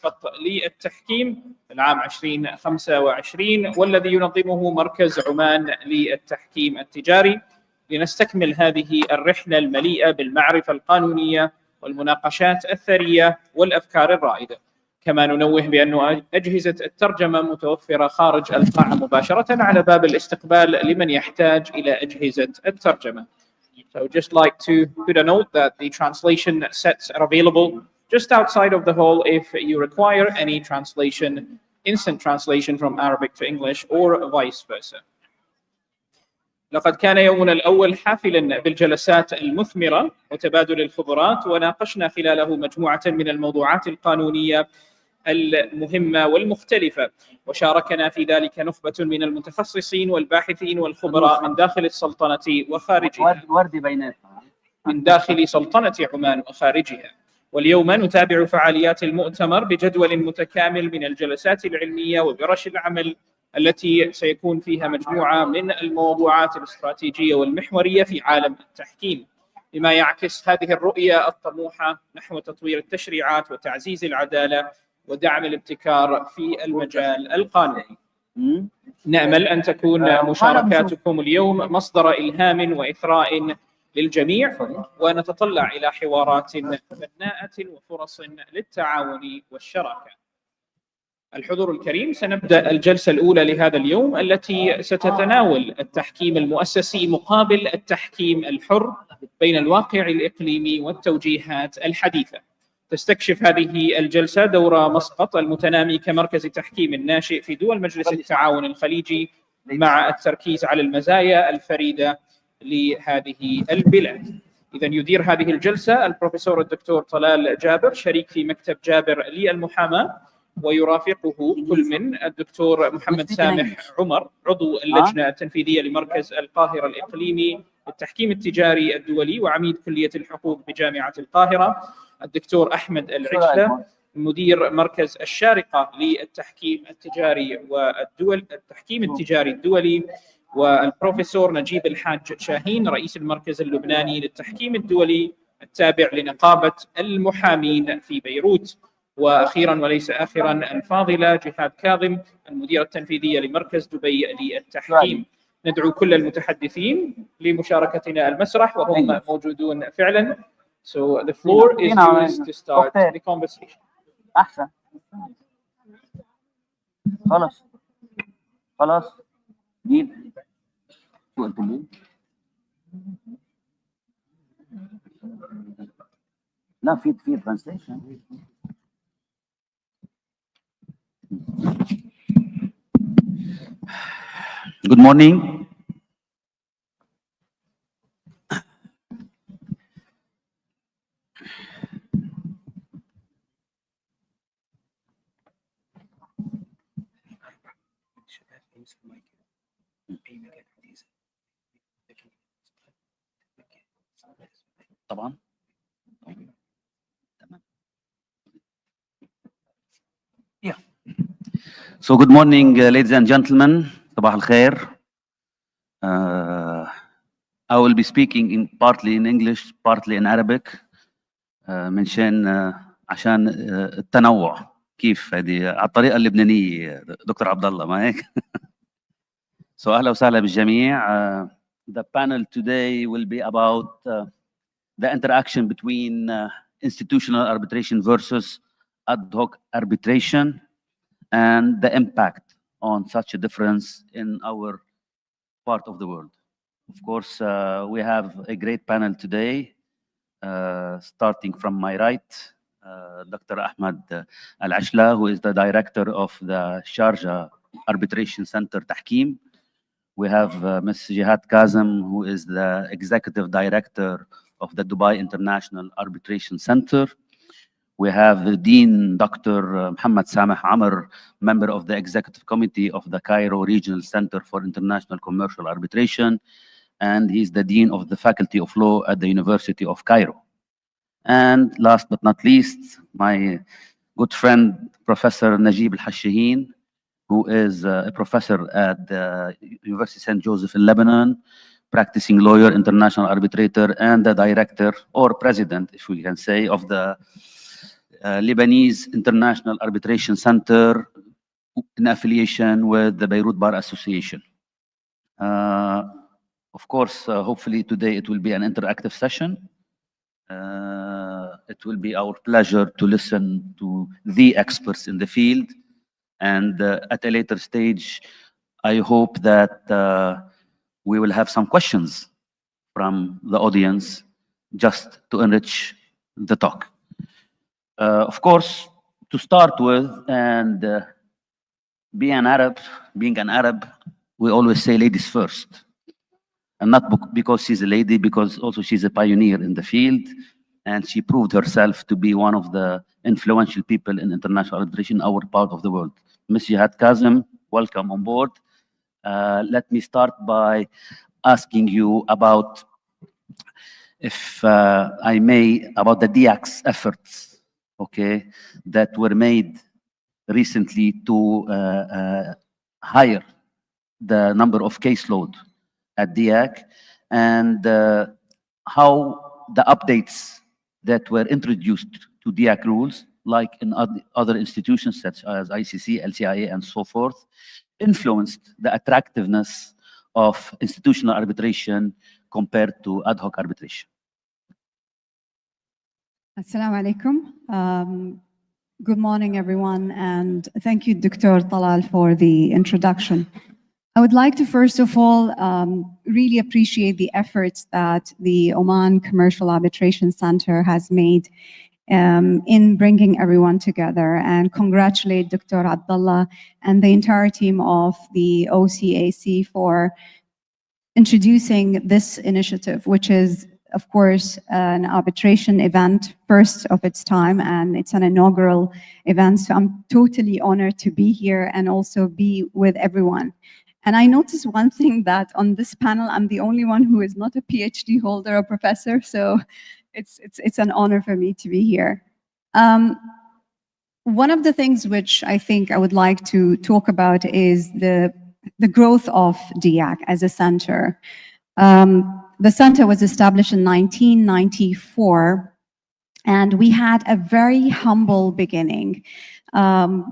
مسقط للتحكيم العام 2025، والذي ينظمه مركز عمان للتحكيم التجاري، لنستكمل هذه الرحلة المليئة بالمعرفة القانونية والمناقشات الثرية والأفكار الرائدة. كما ننوه بأن أجهزة الترجمة متوفرة خارج القاعة مباشرة على باب الاستقبال لمن يحتاج إلى أجهزة الترجمة. So just like to put a note that the translation sets are available just outside of the hall if you require any translation, instant translation from Arabic to English or vice versa. لقد كان يومنا الأول حافلاً بالجلسات المثمرة وتبادل الخبرات، وناقشنا خلاله مجموعة من الموضوعات القانونية المهمة والمختلفة، وشاركنا في ذلك نخبة من المتخصصين والباحثين والخبراء من داخل السلطنة وخارجها، من داخل سلطنة عمان وخارجها. واليوم نتابع فعاليات المؤتمر بجدول متكامل من الجلسات العلمية وورش العمل التي سيكون فيها مجموعة من الموضوعات الاستراتيجية والمحورية في عالم التحكيم، بما يعكس هذه الرؤية الطموحة نحو تطوير التشريعات وتعزيز العدالة ودعم الابتكار في المجال القانوني. نأمل أن تكون مشاركاتكم اليوم مصدر إلهام وإثراء للجميع، ونتطلع إلى حوارات بناءة وفرص للتعاون والشراكة. الحضور الكريم، سنبدأ الجلسة الأولى لهذا اليوم التي ستتناول التحكيم المؤسسي مقابل التحكيم الحر بين الواقع الإقليمي والتوجيهات الحديثة. تستكشف هذه الجلسة دور مسقط المتنامي كمركز تحكيم ناشئ في دول مجلس التعاون الخليجي، مع التركيز على المزايا الفريدة لهذه البلاد. إذن يدير هذه الجلسة البروفيسور الدكتور طلال جابر، شريك في مكتب جابر للمحاماة، ويرافقه كل من الدكتور محمد سامح عمر، عضو اللجنة التنفيذية لمركز القاهرة الإقليمي للتحكيم التجاري الدولي وعميد كلية الحقوق بجامعة القاهرة، الدكتور أحمد العجلة، مدير مركز الشارقة للتحكيم التجاري التحكيم التجاري الدولي، والبروفيسور نجيب الحاج شاهين، رئيس المركز اللبناني للتحكيم الدولي التابع لنقابة المحامين في بيروت، وأخيراً وليس آخراً الفاضلة جهاد كاظم، المديرة التنفيذية لمركز دبي للتحكيم. ندعو كل المتحدثين لمشاركتنا المسرح وهم موجودون فعلاً. So the floor is yours to start the conversation. أحسن. خلاص جيب شو قلت لي؟ لا في translation. Good morning. طبعا. Yeah. So good morning, ladies and gentlemen. صباح الخير. I will be speaking partly in English, partly in Arabic. عشان التنوع، كيف هذه على الطريقة اللبنانية دكتور عبد الله، ما هيك؟ So أهلا وسهلا بالجميع. The panel today will be about the interaction between institutional arbitration versus ad hoc arbitration and the impact on such a difference in our part of the world. Of course, we have a great panel today, starting from my right, Dr. Ahmed Al-Ashla, who is the director of the Sharjah Arbitration Center Tahkim. We have Ms. Jihad Kazem, who is the executive director of the Dubai International Arbitration Center. We have the Dean, Dr. Muhammad Sameh Amr, member of the executive committee of the Cairo Regional Center for International Commercial Arbitration, and he's the Dean of the Faculty of Law at the University of Cairo. And last but not least, my good friend, Professor Najib Al-Hashaheen, who is a professor at the University St. Joseph in Lebanon, practicing lawyer, international arbitrator, and the director or president, if we can say, of the Lebanese International Arbitration Center in affiliation with the Beirut Bar Association. Of course, hopefully today it will be an interactive session. It will be our pleasure to listen to the experts in the field, and at a later stage, I hope that we will have some questions from the audience just to enrich the talk. Of course, to start with, and being an Arab, we always say ladies first. And not because she's a lady, because also she's a pioneer in the field, and she proved herself to be one of the influential people in international arbitration in our part of the world. Ms. Jihad Kazem, welcome on board. Let me start by asking you about, if I may, about the DIAC's efforts, okay, that were made recently to higher the number of caseload at DIAC, and how the updates that were introduced to DIAC rules, like in other institutions such as ICC, LCIA, and so forth, influenced the attractiveness of institutional arbitration compared to ad hoc arbitration. Assalamu alaikum. Good morning, everyone, and thank you, Dr. Talal, for the introduction. I would like to, first of all, really appreciate the efforts that the Oman Commercial Arbitration Center has made in bringing everyone together, and congratulate Dr. Abdullah and the entire team of the OCAC for introducing this initiative, which is, of course, an arbitration event, first of its time, and it's an inaugural event. So I'm totally honored to be here and also be with everyone. And I noticed one thing, that on this panel, I'm the only one who is not a PhD holder or professor, so it's an honor for me to be here. One of the things which I think I would like to talk about is the growth of DIAC as a center. The center was established in 1994, and we had a very humble beginning.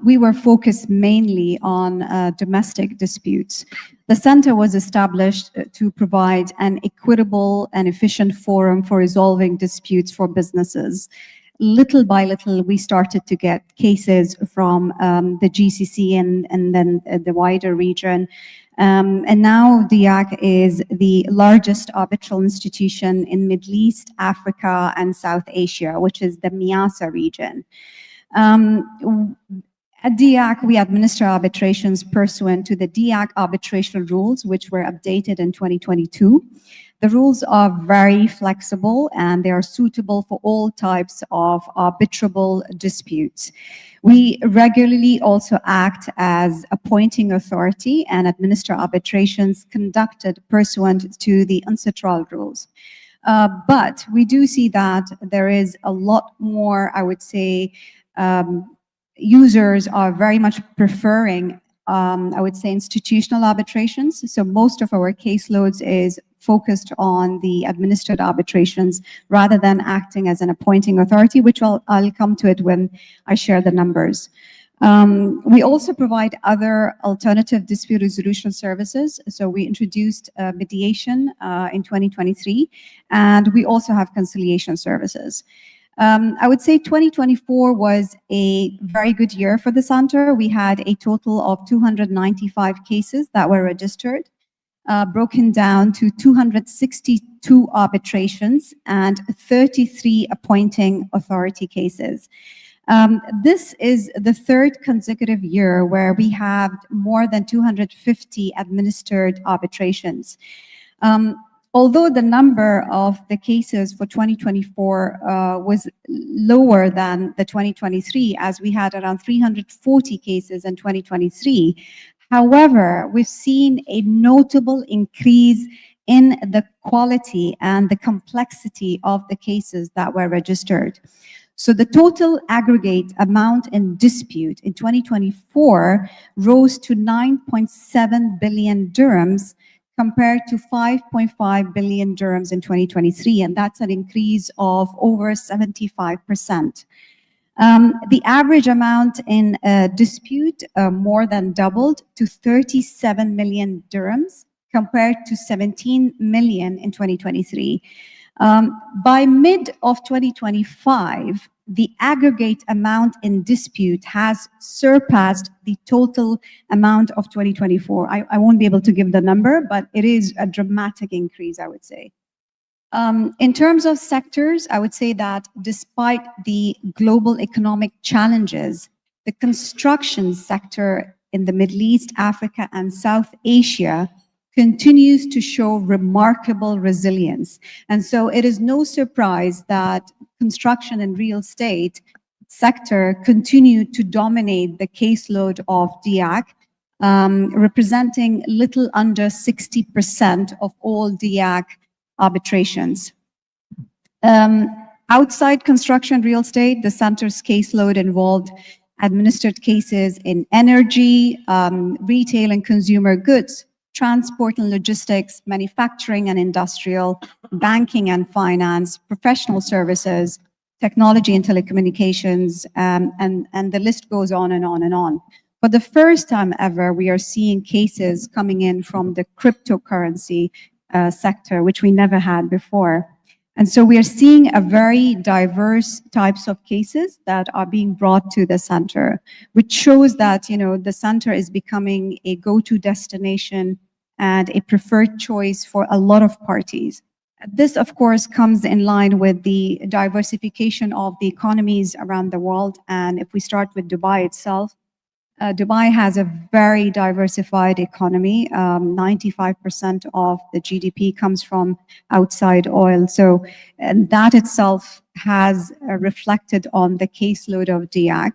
We were focused mainly on domestic disputes. The center was established to provide an equitable and efficient forum for resolving disputes for businesses. Little by little, we started to get cases from the GCC and then the wider region. And now DIAC is the largest arbitral institution in Middle East, Africa, and South Asia, which is the MIASA region. At DIAC, we administer arbitrations pursuant to the DIAC arbitration rules, which were updated in 2022. The rules are very flexible and they are suitable for all types of arbitrable disputes. We regularly also act as appointing authority and administer arbitrations conducted pursuant to the UNCITRAL rules. But we do see that there is a lot more, I would say, users are very much preferring, I would say, institutional arbitrations. So most of our caseloads is focused on the administered arbitrations rather than acting as an appointing authority, which I'll come to it when I share the numbers. We also provide other alternative dispute resolution services. So we introduced mediation in 2023, and we also have conciliation services. I would say 2024 was a very good year for the center. We had a total of 295 cases that were registered, broken down to 262 arbitrations and 33 appointing authority cases. This is the third consecutive year where we have more than 250 administered arbitrations. Although the number of the cases for 2024 was lower than the 2023, as we had around 340 cases in 2023, however, we've seen a notable increase in the quality and the complexity of the cases that were registered. So the total aggregate amount in dispute in 2024 rose to 9.7 billion dirhams compared to 5.5 billion dirhams in 2023, and that's an increase of over 75%. The average amount in dispute more than doubled to 37 million dirhams compared to 17 million in 2023. By mid of 2025, the aggregate amount in dispute has surpassed the total amount of 2024. I won't be able to give the number, but it is a dramatic increase, I would say. In terms of sectors, I would say that despite the global economic challenges, the construction sector in the Middle East, Africa, and South Asia continues to show remarkable resilience. And so it is no surprise that construction and real estate sector continue to dominate the caseload of DIAC, representing little under 60% of all DIAC arbitrations. Outside construction real estate, the center's caseload involved administered cases in energy, retail and consumer goods, transport and logistics, manufacturing and industrial, banking and finance, professional services, technology and telecommunications, and the list goes on and on and on. For the first time ever, we are seeing cases coming in from the cryptocurrency sector, which we never had before. And so we are seeing a very diverse types of cases that are being brought to the center, which shows that, you know, the center is becoming a go-to destination and a preferred choice for a lot of parties. This, of course, comes in line with the diversification of the economies around the world. And if we start with Dubai itself, Dubai has a very diversified economy. 95% of the GDP comes from outside oil. So and that itself has reflected on the caseload of DIAC.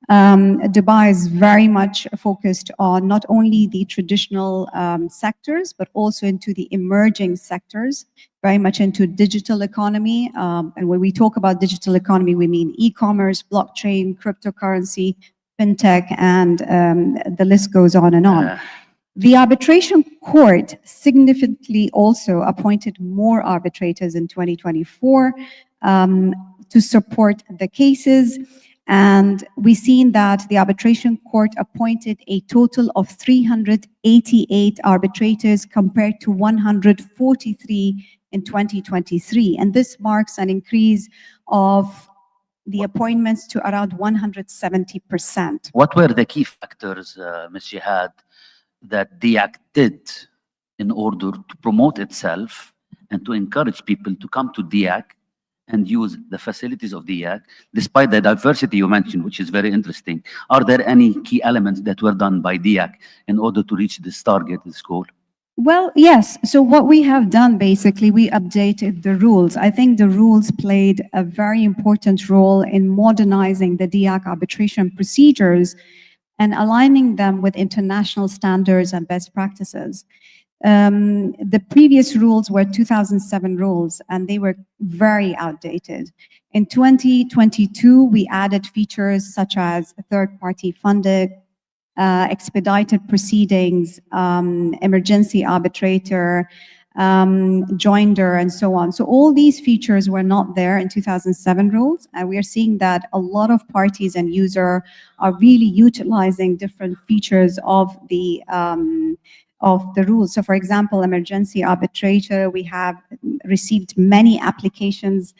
Dubai is very much focused on not only the traditional sectors, but also into the emerging sectors, very much into digital economy. And when we talk about digital economy, we mean e-commerce, blockchain, cryptocurrency, fintech, and the list goes on and on. The arbitration court significantly also appointed more arbitrators in 2024 to support the cases. And we've seen that the arbitration court appointed a total of 388 arbitrators compared to 143 in 2023. And this marks an increase of the appointments to around 170%. What were the key factors, Ms. Jihad, that DIAC did in order to promote itself and to encourage people to come to DIAC and use the facilities of DIAC, despite the diversity you mentioned, which is very interesting? Are there any key elements that were done by DIAC in order to reach this target, this goal? Well, yes. So what we have done, basically, we updated the rules. I think the rules played a very important role in modernizing the DIAC arbitration procedures and aligning them with international standards and best practices. The previous rules were 2007 rules, and they were very outdated. In 2022, we added features such as third-party funded, expedited proceedings, emergency arbitrator, joinder, and so on. So all these features were not there in 2007 rules, and we are seeing that a lot of parties and users are really utilizing different features of the rules. So for example, emergency arbitrator, we have received many applications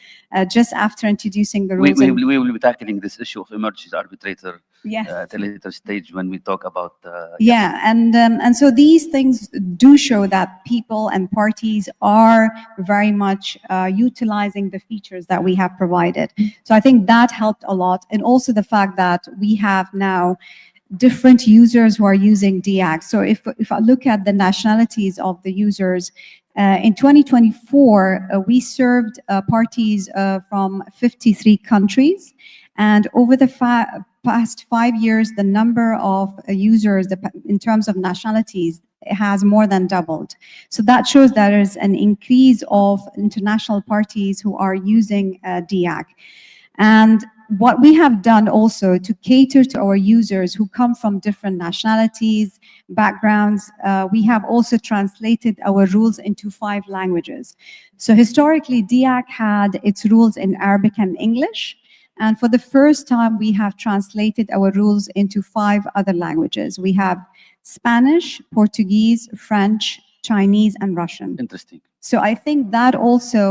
just after introducing the rules. We will be tackling this issue of emergency arbitrator yes. at a later stage when we talk about... yeah, and so these things do show that people and parties are very much utilizing the features that we have provided. So I think that helped a lot. And also the fact that we have now different users who are using DIAC. So if I look at the nationalities of the users, in 2024, we served parties from 53 countries. And over the past 5 years, the number of users in terms of nationalities has more than doubled. So that shows that there is an increase of international parties who are using DIAC. And what we have done also to cater to our users who come from different nationalities, backgrounds, we have also translated our rules into 5 languages. So historically, DIAC had its rules in Arabic and English. And for the first time, we have translated our rules into 5 other languages. We have Spanish, Portuguese, French, Chinese, and Russian. Interesting. So I think that also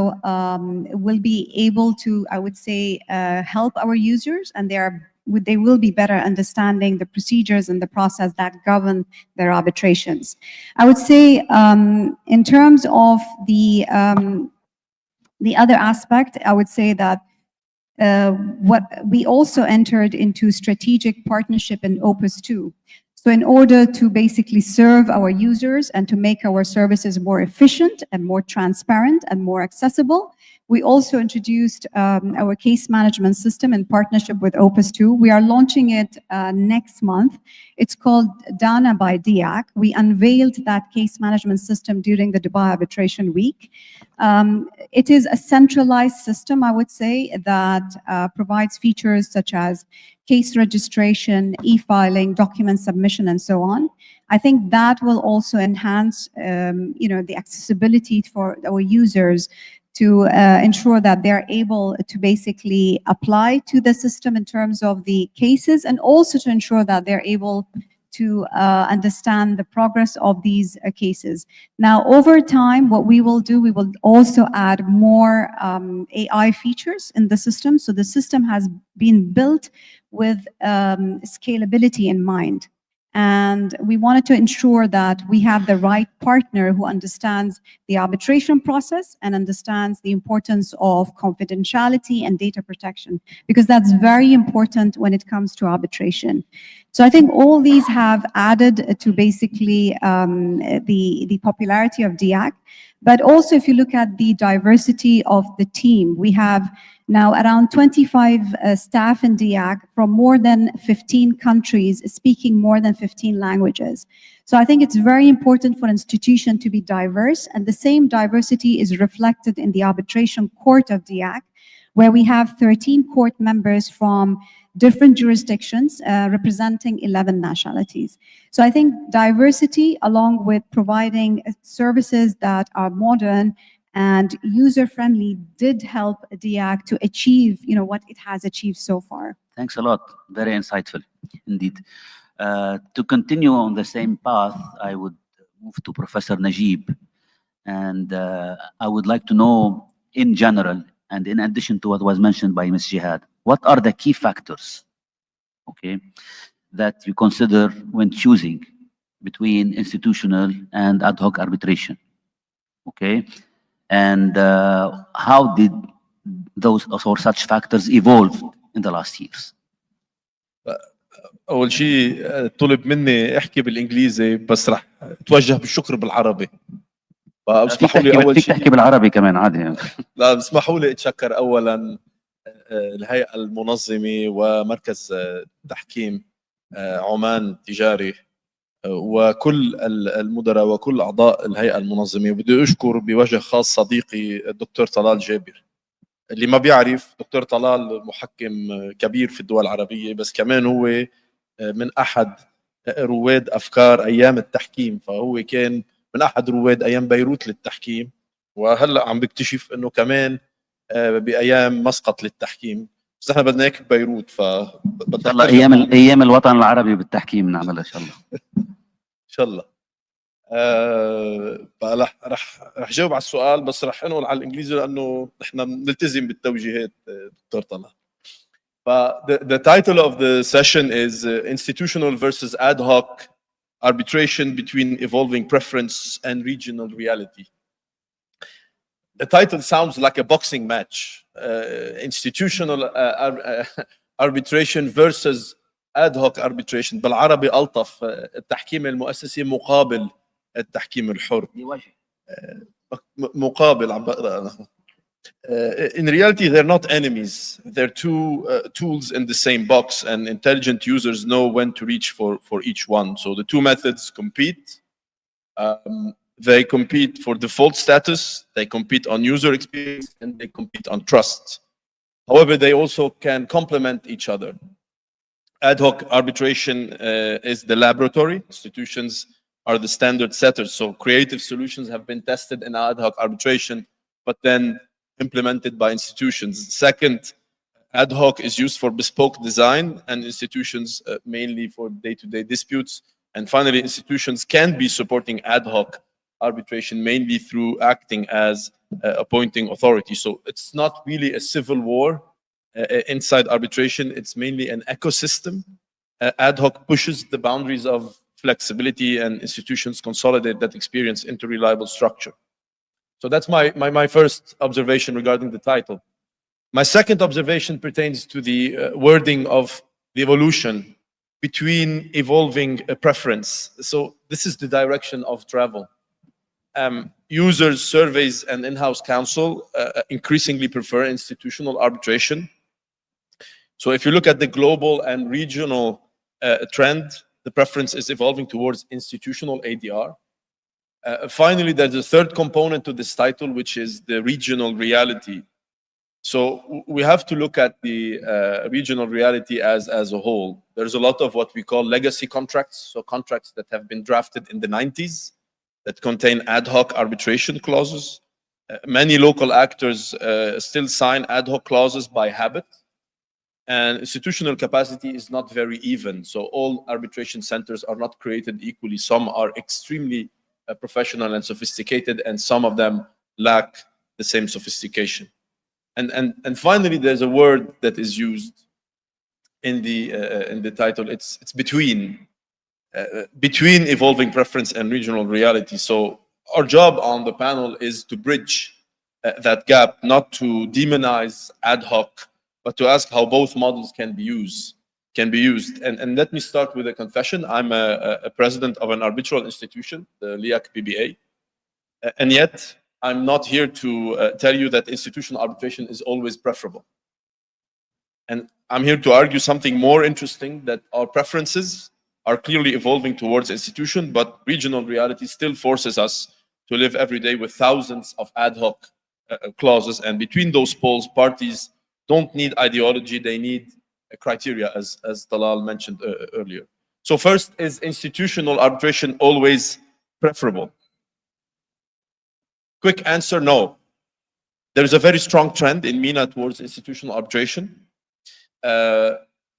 will be able to, I would say, help our users, and they will be better understanding the procedures and the process that govern their arbitrations. I would say in terms of the other aspect, I would say that what we also entered into strategic partnership in Opus 2. So in order to basically serve our users and to make our services more efficient and more transparent and more accessible, we also introduced our case management system in partnership with Opus 2. We are launching it next month. It's called Dana by DIAC. We unveiled that case management system during the Dubai Arbitration Week. It is a centralized system, I would say, that provides features such as case registration, e-filing, document submission, and so on. I think that will also enhance, the accessibility for our users to ensure that they're able to basically apply to the system in terms of the cases, and also to ensure that they're able to understand the progress of these cases. Now, over time, what we will do, we will also add more AI features in the system. So the system has been built with scalability in mind. And we wanted to ensure that we have the right partner who understands the arbitration process and understands the importance of confidentiality and data protection, because that's very important when it comes to arbitration. So I think all these have added to basically the popularity of DIAC. But also, if you look at the diversity of the team, we have now around 25 staff in DIAC from more than 15 countries, speaking more than 15 languages. So I think it's very important for an institution to be diverse, and the same diversity is reflected in the arbitration court of DIAC, where we have 13 court members from different jurisdictions representing 11 nationalities. So I think diversity, along with providing services that are modern and user-friendly, did help DIAC to achieve, what it has achieved so far. Thanks a lot. Very insightful, indeed. To continue on the same path, I would move to Professor Najib. And I would like to know, in general, and in addition to what was mentioned by Ms. Jihad, what are the key factors, okay, that you consider when choosing between institutional and ad hoc arbitration, okay? And how did those or such factors evolve in the last years? أول شيء طلب مني أحكي بالإنجليزي، بس رح أتوجه بالشكر بالعربي. فاسمحوا لي أول شيء تحكي بالعربي كمان عادي. لا، اسمحوا لي أتشكر أولاً الهيئة المنظمة ومركز تحكيم عمان التجاري وكل المدراء وكل أعضاء الهيئة المنظمة. وبدي أشكر بوجه خاص صديقي الدكتور طلال جابر. اللي ما بيعرف، دكتور طلال محكم كبير في الدول العربية، بس كمان هو من أحد رواد أفكار أيام التحكيم. فهو كان من أحد رواد أيام بيروت للتحكيم، وهلأ عم بكتشف إنه كمان بأيام مسقط للتحكيم. بس احنا بدنا اياك ببيروت. ان شاء الله ايام الوطن العربي بالتحكيم نعملها ان شاء الله. ان شاء الله. رح جاوب على السؤال، بس رح انقل على الانجليزي لانه نحن نلتزم بالتوجيهات دكتور طلال. The title of the session is Institutional versus Ad Hoc Arbitration Between Evolving Preference and Regional Reality. The title sounds like a boxing match. Institutional arbitration versus ad hoc arbitration. بالعربي ألطف، التحكيم المؤسسي مقابل التحكيم الحر. مقابل عم بقرأ. In reality, they're not enemies. They're two tools in the same box, and intelligent users know when to reach for each one. So the two methods compete. They compete for default status, they compete on user experience, and they compete on trust. However, they also can complement each other. Ad hoc arbitration is the laboratory. Institutions are the standard setters. So creative solutions have been tested in ad hoc arbitration, but then implemented by institutions. Second, Ad hoc is used for bespoke design, and institutions mainly for day-to-day disputes. And finally, institutions can be supporting ad hoc arbitration mainly through acting as appointing authority. So it's not really a civil war inside arbitration. It's mainly an ecosystem. Ad hoc pushes the boundaries of flexibility, and institutions consolidate that experience into reliable structure. So that's my first observation regarding the title. My second observation pertains to the wording of the evolution between evolving preference. So this is the direction of travel. Users, surveys, and in-house counsel increasingly prefer institutional arbitration. So if you look at the global and regional trend, the preference is evolving towards institutional ADR. Finally, there's a third component to this title, which is the regional reality. So we have to look at the regional reality as a whole. There's a lot of what we call legacy contracts, so contracts that have been drafted in the 90s that contain ad hoc arbitration clauses. Many local actors still sign ad hoc clauses by habit, and institutional capacity is not very even. So all arbitration centers are not created equally. Some are extremely professional and sophisticated, and some of them lack the same sophistication. And finally, there's a word that is used in the title. It's between evolving preference and regional reality. So our job on the panel is to bridge that gap, not to demonize ad hoc, but to ask how both models can be used. And let me start with a confession. I'm a president of an arbitral institution, the LIAC PBA, and yet I'm not here to tell you that institutional arbitration is always preferable. And I'm here to argue something more interesting, that our preferences are clearly evolving towards institution, but regional reality still forces us to live every day with thousands of ad hoc clauses. And between those poles, parties don't need ideology, they need a criteria, as Talal mentioned earlier. So first, is institutional arbitration always preferable? Quick answer, no. There is a very strong trend in MENA towards institutional arbitration.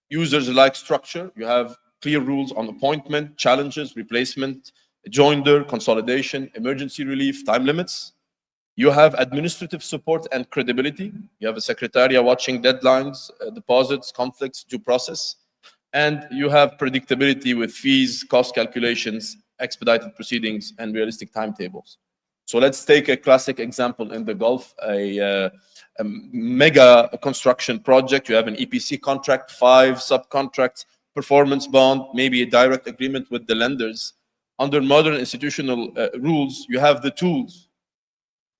Users like structure. You have clear rules on appointment, challenges, replacement, joinder, consolidation, emergency relief, time limits. You have administrative support and credibility. You have a secretariat watching deadlines, deposits, conflicts, due process. And you have predictability with fees, cost calculations, expedited proceedings, and realistic timetables. So let's take a classic example in the Gulf, a mega construction project. You have an EPC contract, 5 subcontracts, performance bond, maybe a direct agreement with the lenders. Under modern institutional rules, you have the tools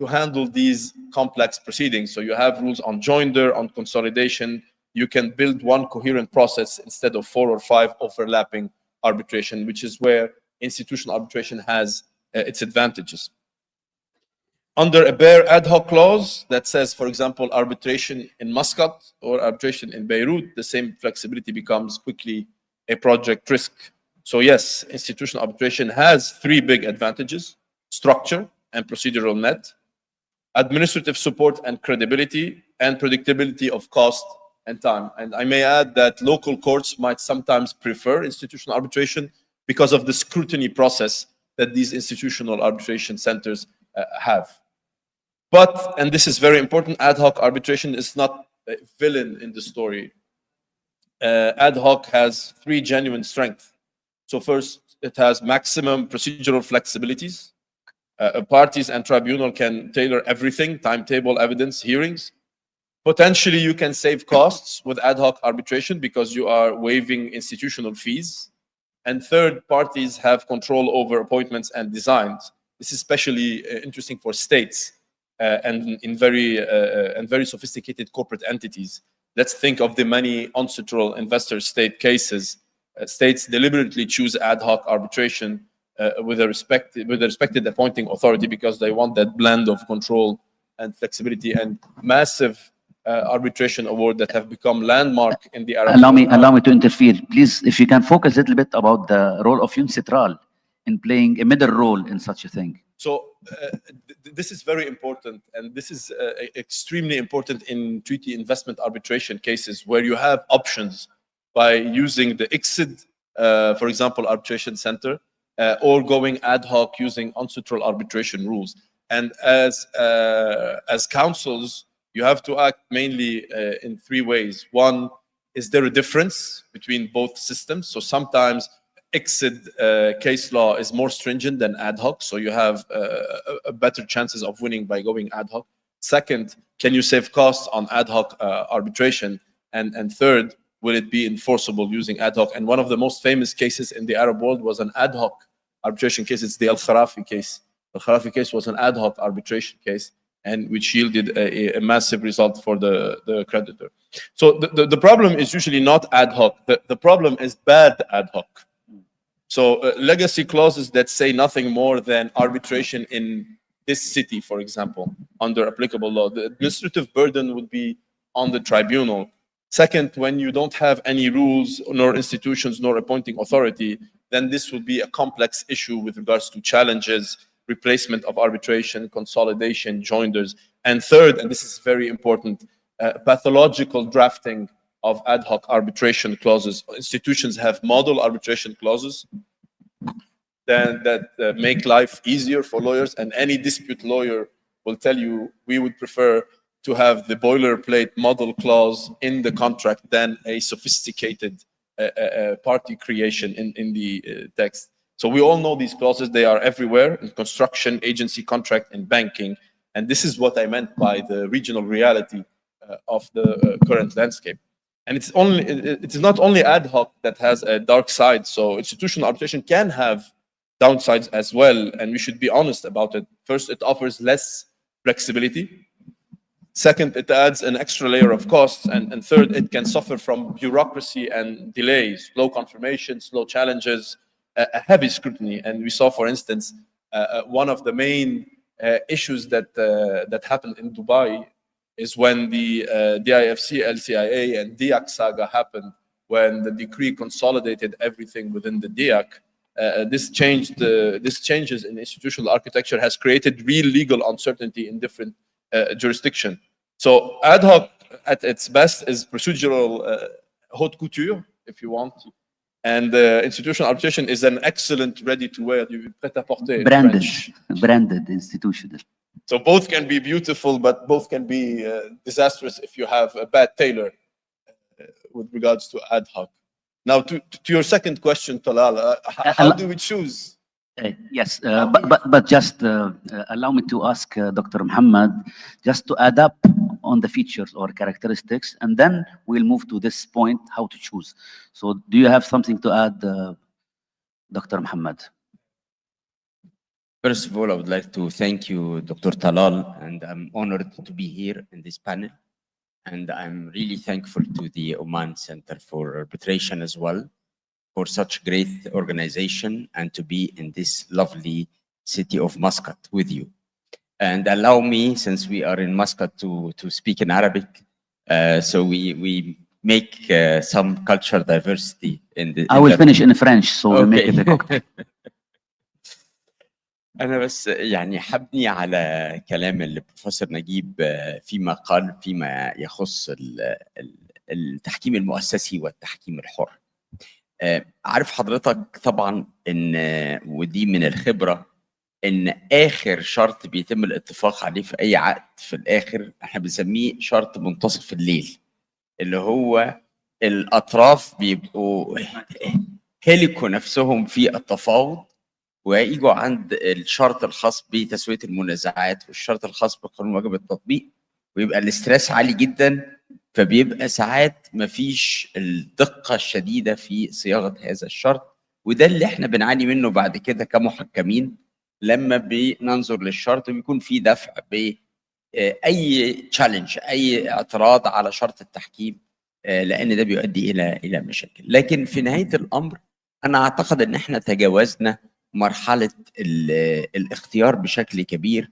to handle these complex proceedings. So you have rules on joinder, on consolidation. You can build one coherent process instead of 4 or 5 overlapping arbitration, which is where institutional arbitration has its advantages. Under a bare ad hoc clause that says, for example, arbitration in Musqat or arbitration in Beirut, the same flexibility becomes quickly a project risk. So yes, institutional arbitration has 3 big advantages: structure and procedural net, administrative support and credibility, and predictability of cost and time. And I may add that local courts might sometimes prefer institutional arbitration because of the scrutiny process that these institutional arbitration centers have. But, and this is very important, ad hoc arbitration is not a villain in the story. Ad hoc has 3 genuine strengths. So first, it has maximum procedural flexibilities. Parties and tribunal can tailor everything: timetable, evidence, hearings. Potentially, you can save costs with ad hoc arbitration because you are waiving institutional fees. And third, parties have control over appointments and designs. This is especially interesting for states and in very sophisticated corporate entities. Let's think of the many ancestral investor state cases. States deliberately choose ad hoc arbitration with a respected appointing authority because they want that blend of control and flexibility, and massive arbitration award that have become landmark in the Arab. Allow me to interfere, please. If you can focus a little bit about the role of UNCITRAL in playing a middle role in such a thing. So this is very important, and this is extremely important in treaty investment arbitration cases where you have options by using the ICSID, for example, arbitration center, or going ad hoc using unsutral arbitration rules. And as counsels, you have to act mainly in three ways. One, is there a difference between both systems? So sometimes ICSID case law is more stringent than ad hoc, so you have better chances of winning by going ad hoc. Second, can you save costs on ad hoc arbitration? And third, will it be enforceable using ad hoc? And one of the most famous cases in the Arab world was an ad hoc arbitration case. It's the Al-Kharafi case. The Kharafi case was an ad hoc arbitration case, and which yielded a massive result for the creditor. So the problem is usually not ad hoc. The problem is bad ad hoc. So legacy clauses that say nothing more than arbitration in this city, for example, under applicable law. The administrative burden would be on the tribunal. Second, when you don't have any rules, nor institutions, nor appointing authority, then this will be a complex issue with regards to challenges, replacement of arbitration, consolidation, joinders. And third, and this is very important, pathological drafting of ad hoc arbitration clauses. Institutions have model arbitration clauses that make life easier for lawyers, and any dispute lawyer will tell you we would prefer to have the boilerplate model clause in the contract than a sophisticated party creation in the text. So we all know these clauses. They are everywhere in construction, agency contract, and banking. And this is what I meant by the regional reality of the current landscape. And it's not only ad hoc that has a dark side. So institutional arbitration can have downsides as well, and we should be honest about it. First, it offers less flexibility. Second, it adds an extra layer of costs. And third, it can suffer from bureaucracy and delays, slow confirmation, slow challenges, a heavy scrutiny. And we saw, for instance, one of the main issues that happened in Dubai is when the DIFC, LCIA, and DIAC saga happened, when the decree consolidated everything within the DIAC. This changes in institutional architecture has created real legal uncertainty in different jurisdictions. So ad hoc at its best is procedural haute couture, if you want. And institutional arbitration is an excellent ready-to-wear, prêt-à-porter in French. Branded institutional. So both can be beautiful, but both can be disastrous if you have a bad tailor with regards to ad hoc. Now, to your second question, Talal, how do we choose? Yes, but just allow me to ask Dr. Muhammad just to add up on the features or characteristics, and then we'll move to this point, how to choose. So do you have something to add, Dr. Muhammad? First of all, I would like to thank you, Dr. Talal, and I'm honored to be here in this panel. And I'm really thankful to the Oman Center for Arbitration as well, for such great organization and to be in this lovely city of Muscat with you. And allow me, since we are in Muscat, to speak in Arabic. So we make some cultural diversity in the. I will finish in French, so we'll make it a cocktail. أنا بس يعني حبني على كلام البروفيسور نجيب فيما قال فيما يخص التحكيم المؤسسي والتحكيم الحر. عارف حضرتك طبعا ان ودي من الخبره ان اخر شرط بيتم الاتفاق عليه في اي عقد في الاخر احنا بنسميه شرط منتصف الليل، اللي هو الاطراف بيبقوا هلكوا نفسهم في التفاوض ويجوا عند الشرط الخاص بتسويه المنازعات والشرط الخاص بقانون واجب التطبيق، ويبقى الاسترس عالي جدا، فبيبقى ساعات مفيش الدقة الشديدة في صياغة هذا الشرط. وده اللي احنا بنعاني منه بعد كده كمحكمين لما بننظر للشرط وبيكون في دفع بأي تشالنج، أي اعتراض على شرط التحكيم، لأن ده بيؤدي إلى مشاكل. لكن في نهاية الأمر أنا أعتقد أن احنا تجاوزنا مرحلة الاختيار بشكل كبير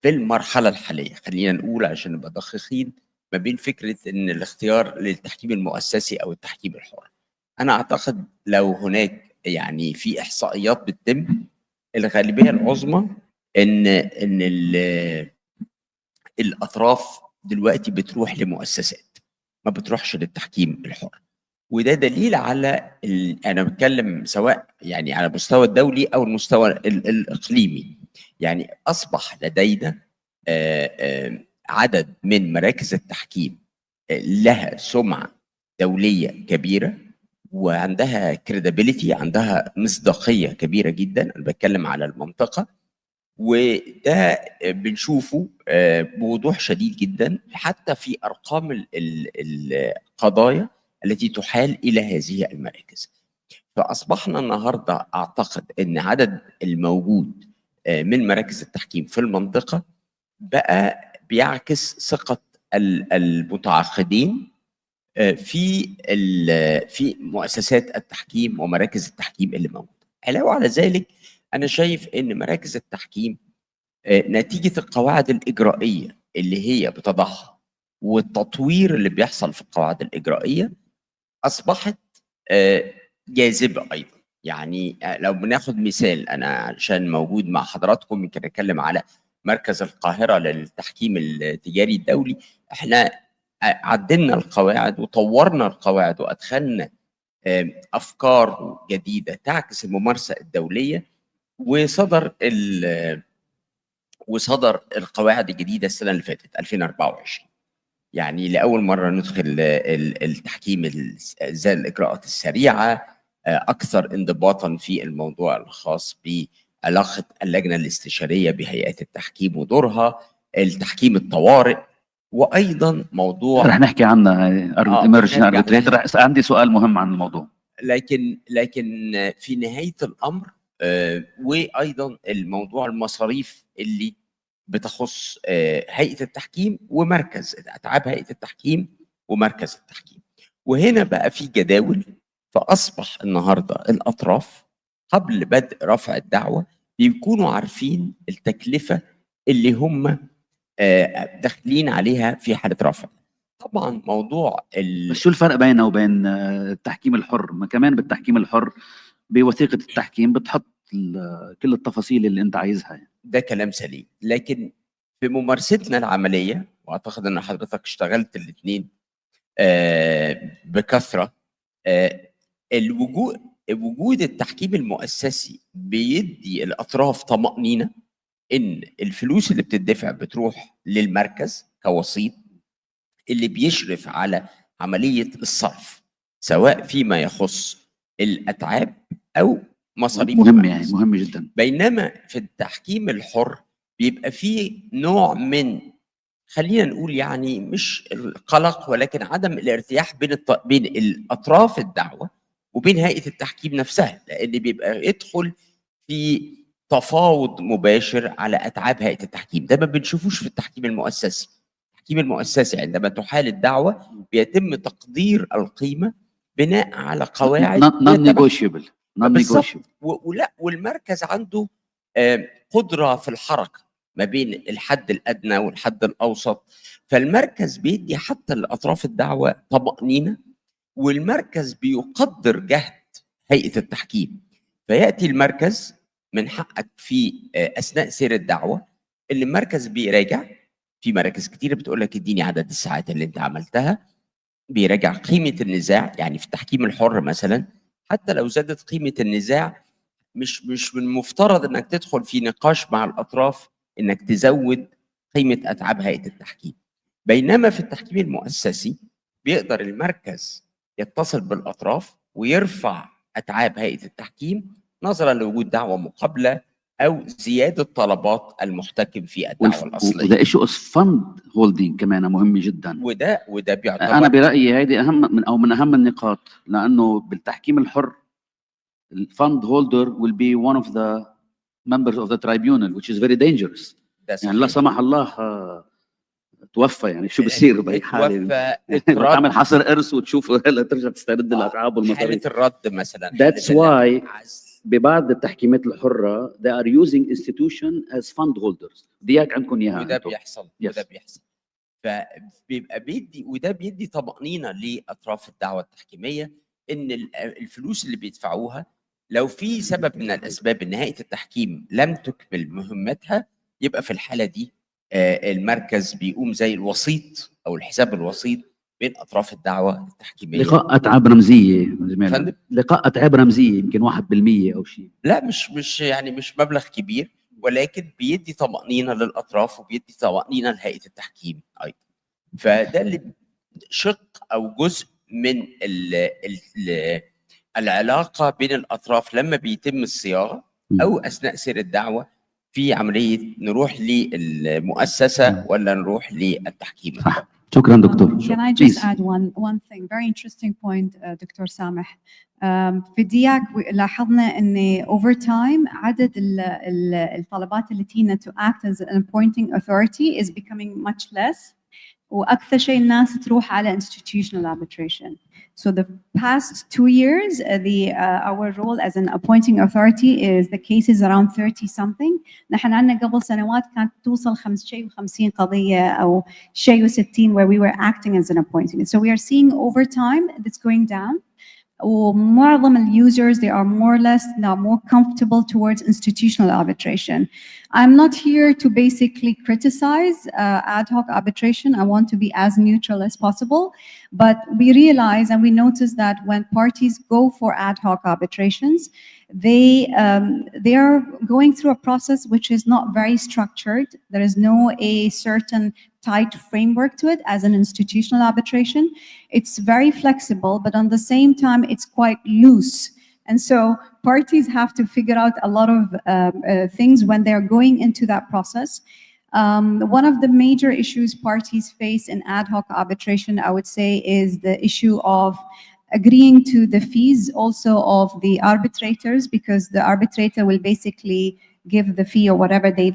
في المرحلة الحالية. خلينا نقول عشان نبقى دقيقين ما بين فكرة ان الاختيار للتحكيم المؤسسي او التحكيم الحر. انا اعتقد لو هناك يعني في احصائيات بتتم، الغالبية العظمى ان الاطراف دلوقتي بتروح لمؤسسات، ما بتروحش للتحكيم الحر. وده دليل على انا بتكلم سواء يعني على المستوى الدولي او المستوى الاقليمي. يعني اصبح لدينا عدد من مراكز التحكيم لها سمعه دوليه كبيره، وعندها كريديبيليتي، عندها مصداقيه كبيره جدا. انا بتكلم على المنطقه، وده بنشوفه بوضوح شديد جدا حتى في ارقام القضايا التي تحال الى هذه المراكز. فاصبحنا النهارده اعتقد ان عدد الموجود من مراكز التحكيم في المنطقه بقى بيعكس ثقه المتعاقدين في مؤسسات التحكيم ومراكز التحكيم اللي موجوده. علاوه على ذلك، انا شايف ان مراكز التحكيم نتيجه القواعد الاجرائيه اللي هي بتضعها والتطوير اللي بيحصل في القواعد الاجرائيه اصبحت جاذبه ايضا. يعني لو بناخد مثال، انا عشان موجود مع حضراتكم يمكن اتكلم على مركز القاهره للتحكيم التجاري الدولي. احنا عدلنا القواعد وطورنا القواعد وادخلنا افكار جديده تعكس الممارسه الدوليه، وصدر القواعد الجديده السنه اللي فاتت 2024. يعني لاول مره ندخل التحكيم زي الاجراءات السريعه، اكثر انضباطا في الموضوع الخاص بعلاقه اللجنه الاستشاريه بهيئات التحكيم ودورها، التحكيم الطوارئ، وايضا موضوع رح نحكي عنها ايمرجن نرجع اربيتريتور. عندي سؤال مهم عن الموضوع. لكن في نهايه الامر وايضا الموضوع المصاريف اللي بتخص هيئه التحكيم ومركز اتعاب هيئه التحكيم ومركز التحكيم. وهنا بقى في جداول، فاصبح النهارده الاطراف قبل بدء رفع الدعوه بيكونوا عارفين التكلفه اللي هم داخلين عليها في حاله رفع. طبعا موضوع بس شو الفرق بينه وبين التحكيم الحر؟ ما كمان بالتحكيم الحر بوثيقه التحكيم بتحط كل التفاصيل اللي انت عايزها. ده كلام سليم، لكن في ممارستنا العمليه، واعتقد ان حضرتك اشتغلت الاثنين بكثره، وجود التحكيم المؤسسي بيدي الاطراف طمانينه ان الفلوس اللي بتدفع بتروح للمركز كوسيط اللي بيشرف على عمليه الصرف، سواء فيما يخص الاتعاب او مصاريف مهم المركز. يعني مهم جدا. بينما في التحكيم الحر بيبقى فيه نوع من، خلينا نقول يعني مش القلق، ولكن عدم الارتياح بين الاطراف الدعوه وبين هيئه التحكيم نفسها، لان بيبقى يدخل في تفاوض مباشر على اتعاب هيئه التحكيم. ده ما بنشوفوش في التحكيم المؤسسي. التحكيم المؤسسي عندما تحال الدعوه بيتم تقدير القيمه بناء على قواعد نون نيغوشيبل. بالظبط. ولا والمركز عنده قدره في الحركه ما بين الحد الادنى والحد الاوسط، فالمركز بيدي حتى لاطراف الدعوه طمانينه، والمركز بيقدر جهد هيئه التحكيم. فياتي المركز من حقك في اثناء سير الدعوه اللي المركز بيراجع. في مراكز كتير بتقول لك اديني عدد الساعات اللي انت عملتها، بيراجع قيمه النزاع. يعني في التحكيم الحر مثلا حتى لو زادت قيمه النزاع مش من المفترض انك تدخل في نقاش مع الاطراف انك تزود قيمه اتعاب هيئه التحكيم. بينما في التحكيم المؤسسي بيقدر المركز يتصل بالاطراف ويرفع اتعاب هيئه التحكيم نظرا لوجود دعوه مقابله او زياده طلبات المحتكم في الدعوه الاصليه. وده ايشو فند هولدينج كمان مهم جدا. وده بيعتبر، انا برايي هيدي اهم من اهم النقاط، لانه بالتحكيم الحر الفند هولدر will be one of the members of the tribunal which is very dangerous. يعني لا سمح الله توفى، يعني شو بصير بهي حاله؟ تعمل حصر ارث وتشوف هلا ترجع تسترد الاتعاب والمصاريف. حاله الرد مثلا. That's why ببعض التحكيمات الحرة they are using institution as fund holders. ديك عندكم اياها. وده بيحصل. وده بيحصل. فبيبقى بيدي طمأنينة لأطراف الدعوة التحكيمية إن الفلوس اللي بيدفعوها لو في سبب من الاسباب ان هيئه التحكيم لم تكمل مهمتها، يبقى في الحاله دي المركز بيقوم زي الوسيط او الحساب الوسيط بين اطراف الدعوه التحكيميه. لقاء اتعاب رمزيه زميلنا. فندم؟ لقاء اتعاب رمزيه يمكن 1% او شيء. لا مش يعني مش مبلغ كبير، ولكن بيدي طمأنينة للأطراف وبيدي طمأنينة لهيئة التحكيم أيضا. فده اللي شق أو جزء من العلاقة بين الأطراف لما بيتم الصياغة أو أثناء سير الدعوة في عملية نروح للمؤسسة ولا نروح للتحكيم. صح. شكرا دكتور. Can I just add one thing, very interesting point, دكتور سامح. في دياك لاحظنا ان over time عدد الطلبات اللي تينا to act as an appointing authority is becoming much less. واكثر شيء الناس تروح على institutional arbitration. So the past 2 years, our role as an appointing authority is the cases around 30 something. نحن عندنا قبل سنوات كانت توصل 50 قضية أو شيء و60 where we were acting as an appointing. So we are seeing over time it's going down. ومعظم users, they are more or less now more comfortable towards institutional arbitration. I'm not here to basically criticize ad hoc arbitration. I want to be as neutral as possible, but we realize and we notice that when parties go for ad hoc arbitrations, they are going through a process which is not very structured. There is no a certain tight framework to it as an institutional arbitration. It's very flexible, but on the same time, it's quite loose. And so parties have to figure out a lot of things when they're going into that process. One of the major issues parties face in ad hoc arbitration, I would say, is the issue of agreeing to the fees also of the arbitrators, because the arbitrator will basically give the fee or whatever they,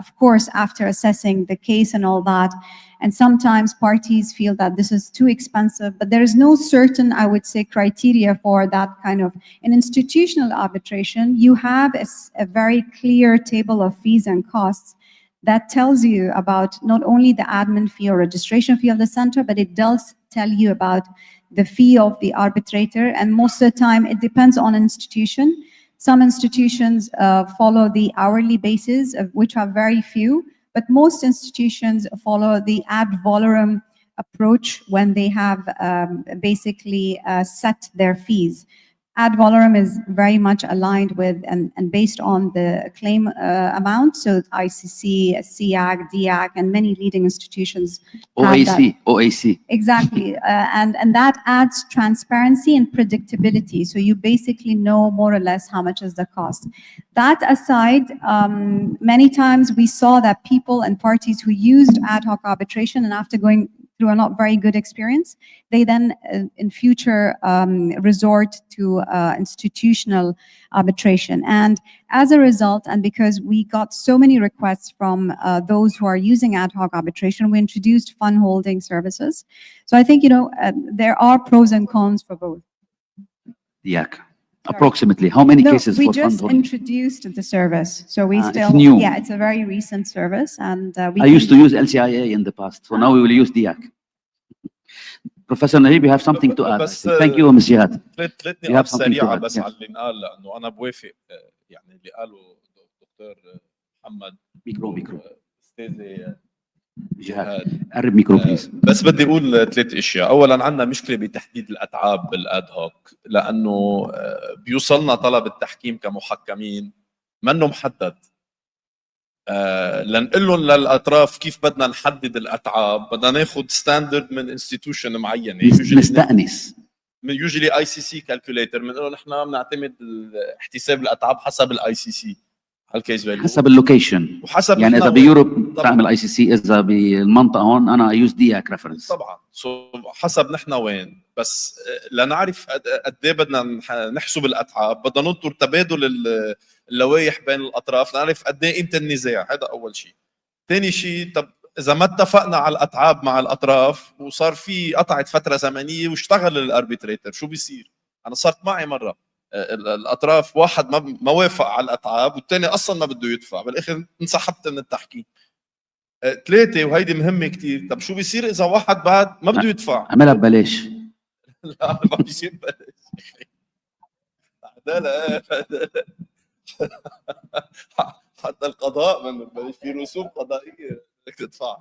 of course, after assessing the case and all that. And sometimes parties feel that this is too expensive, but there is no certain, I would say, criteria for that kind of. In institutional arbitration, you have a very clear table of fees and costs that tells you about not only the admin fee or registration fee of the center, but it does tell you about the fee of the arbitrator. And most of the time, it depends on institution. Some institutions follow the hourly basis, of which are very few, but most institutions follow the ad valorem approach when they have basically set their fees. Ad valorem is very much aligned with and based on the claim amount. So ICC, SIAC, DIAC, and many leading institutions. OAC. Exactly, and that adds transparency and predictability. So you basically know more or less how much is the cost. That aside, many times we saw that people and parties who used ad hoc arbitration and after going through a not very good experience, they then in future resort to institutional arbitration. And as a result, and because we got so many requests from those who are using ad hoc arbitration, we introduced fund holding services. So I think, there are pros and cons for both. Yeah. Approximately, how many cases we for just fund holding? introduced the service, so we still, it's new. Yeah, it's a very recent service, and I used to use LCIA in the past, so now we will use DIAC. Professor Nahib, you have something to add. Thank you, Ms. Jihad. ثلاث نقاط سريعة بس على اللي انقال، لأنه أنا بوافق يعني اللي قاله دكتور محمد. ميكرو. أستاذي جهاد. قرب ميكرو بليز. بس بدي أقول 3 أشياء. أولاً عندنا مشكلة بتحديد الأتعاب بالآد هوك، لأنه بيوصلنا طلب التحكيم كمحكمين منه محدد. لنقول لهم للأطراف كيف بدنا نحدد الأتعاب، بدنا ناخذ ستاندرد من انستتيوشن معينة. نستأنس. يوجولي ICC كالكوليتر، بنقول له نحن بنعتمد احتساب الأتعاب حسب الICC. هالكيس فاليو حسب اللوكيشن وحسب يعني اذا بيوروب تعمل ICC، اذا بالمنطقه هون انا يوز دياك ريفرنس. طبعا حسب نحن وين، بس لنعرف قد ايه بدنا نحسب الاتعاب بدنا ننطر تبادل اللوائح بين الاطراف لنعرف قد ايه قيمه النزاع. هذا اول شيء. ثاني شيء، طب اذا ما اتفقنا على الاتعاب مع الاطراف وصار في قطعت فتره زمنيه واشتغل الاربيتريتر، شو بيصير؟ انا صارت معي مره الاطراف واحد ما وافق على الاتعاب والثاني اصلا ما بده يدفع، بالاخر انسحبت من التحكيم. 3 وهيدي مهمه كثير، طب شو بيصير اذا واحد بعد ما بده يدفع؟ عملها ببلاش. لا ما بيصير ببلاش. لا حتى القضاء من في رسوم قضائيه بدك تدفع.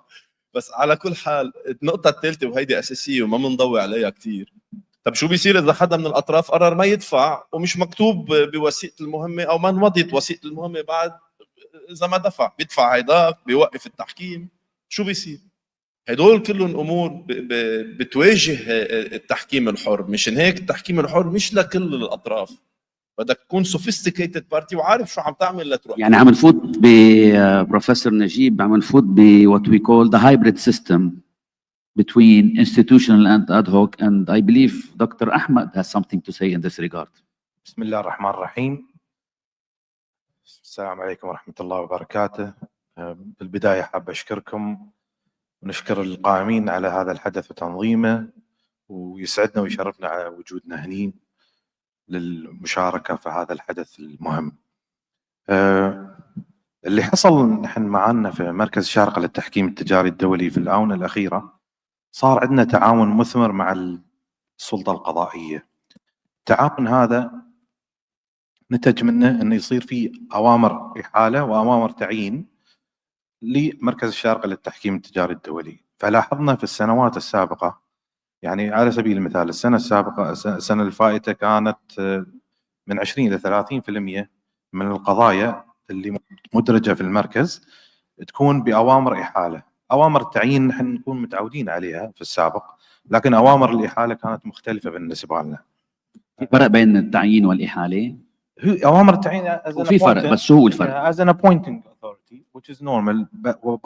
بس على كل حال النقطه الثالثه وهيدي اساسيه وما بنضوي عليها كثير. طب شو بيصير اذا حدا من الاطراف قرر ما يدفع ومش مكتوب بوثيقه المهمه او ما انمضت وثيقه المهمه بعد؟ اذا ما دفع بيدفع هيداك بيوقف التحكيم، شو بيصير؟ هدول كلهم امور بتواجه التحكيم الحر. مشان هيك التحكيم الحر مش لكل الاطراف، بدك تكون سوفيستيكيتد بارتي وعارف شو عم تعمل لتروح. يعني عم نفوت ببروفيسور نجيب، عم نفوت ب what we call the hybrid system between institutional and ad hoc, and I believe Dr. Ahmed has something to say in this regard. بسم الله الرحمن الرحيم. السلام عليكم ورحمة الله وبركاته. بالبداية حاب أشكركم ونشكر القائمين على هذا الحدث وتنظيمه، ويسعدنا ويشرفنا على وجودنا هني للمشاركة في هذا الحدث المهم. اللي حصل نحن معنا في مركز الشارقة للتحكيم التجاري الدولي في الآونة الأخيرة، صار عندنا تعاون مثمر مع السلطة القضائية. التعاون هذا نتج منه انه يصير في اوامر احاله واوامر تعيين لمركز الشارقة للتحكيم التجاري الدولي. فلاحظنا في السنوات السابقه، يعني على سبيل المثال السنه السابقه السنه الفائته كانت من 20 الى 30% من القضايا اللي مدرجه في المركز تكون باوامر احاله. اوامر التعيين نحن نكون متعودين عليها في السابق، لكن اوامر الاحاله كانت مختلفه بالنسبه لنا. في فرق بين التعيين والاحاله؟ اوامر التعيين وفي فرق، بس شو هو الفرق؟ as an appointing authority which is normal,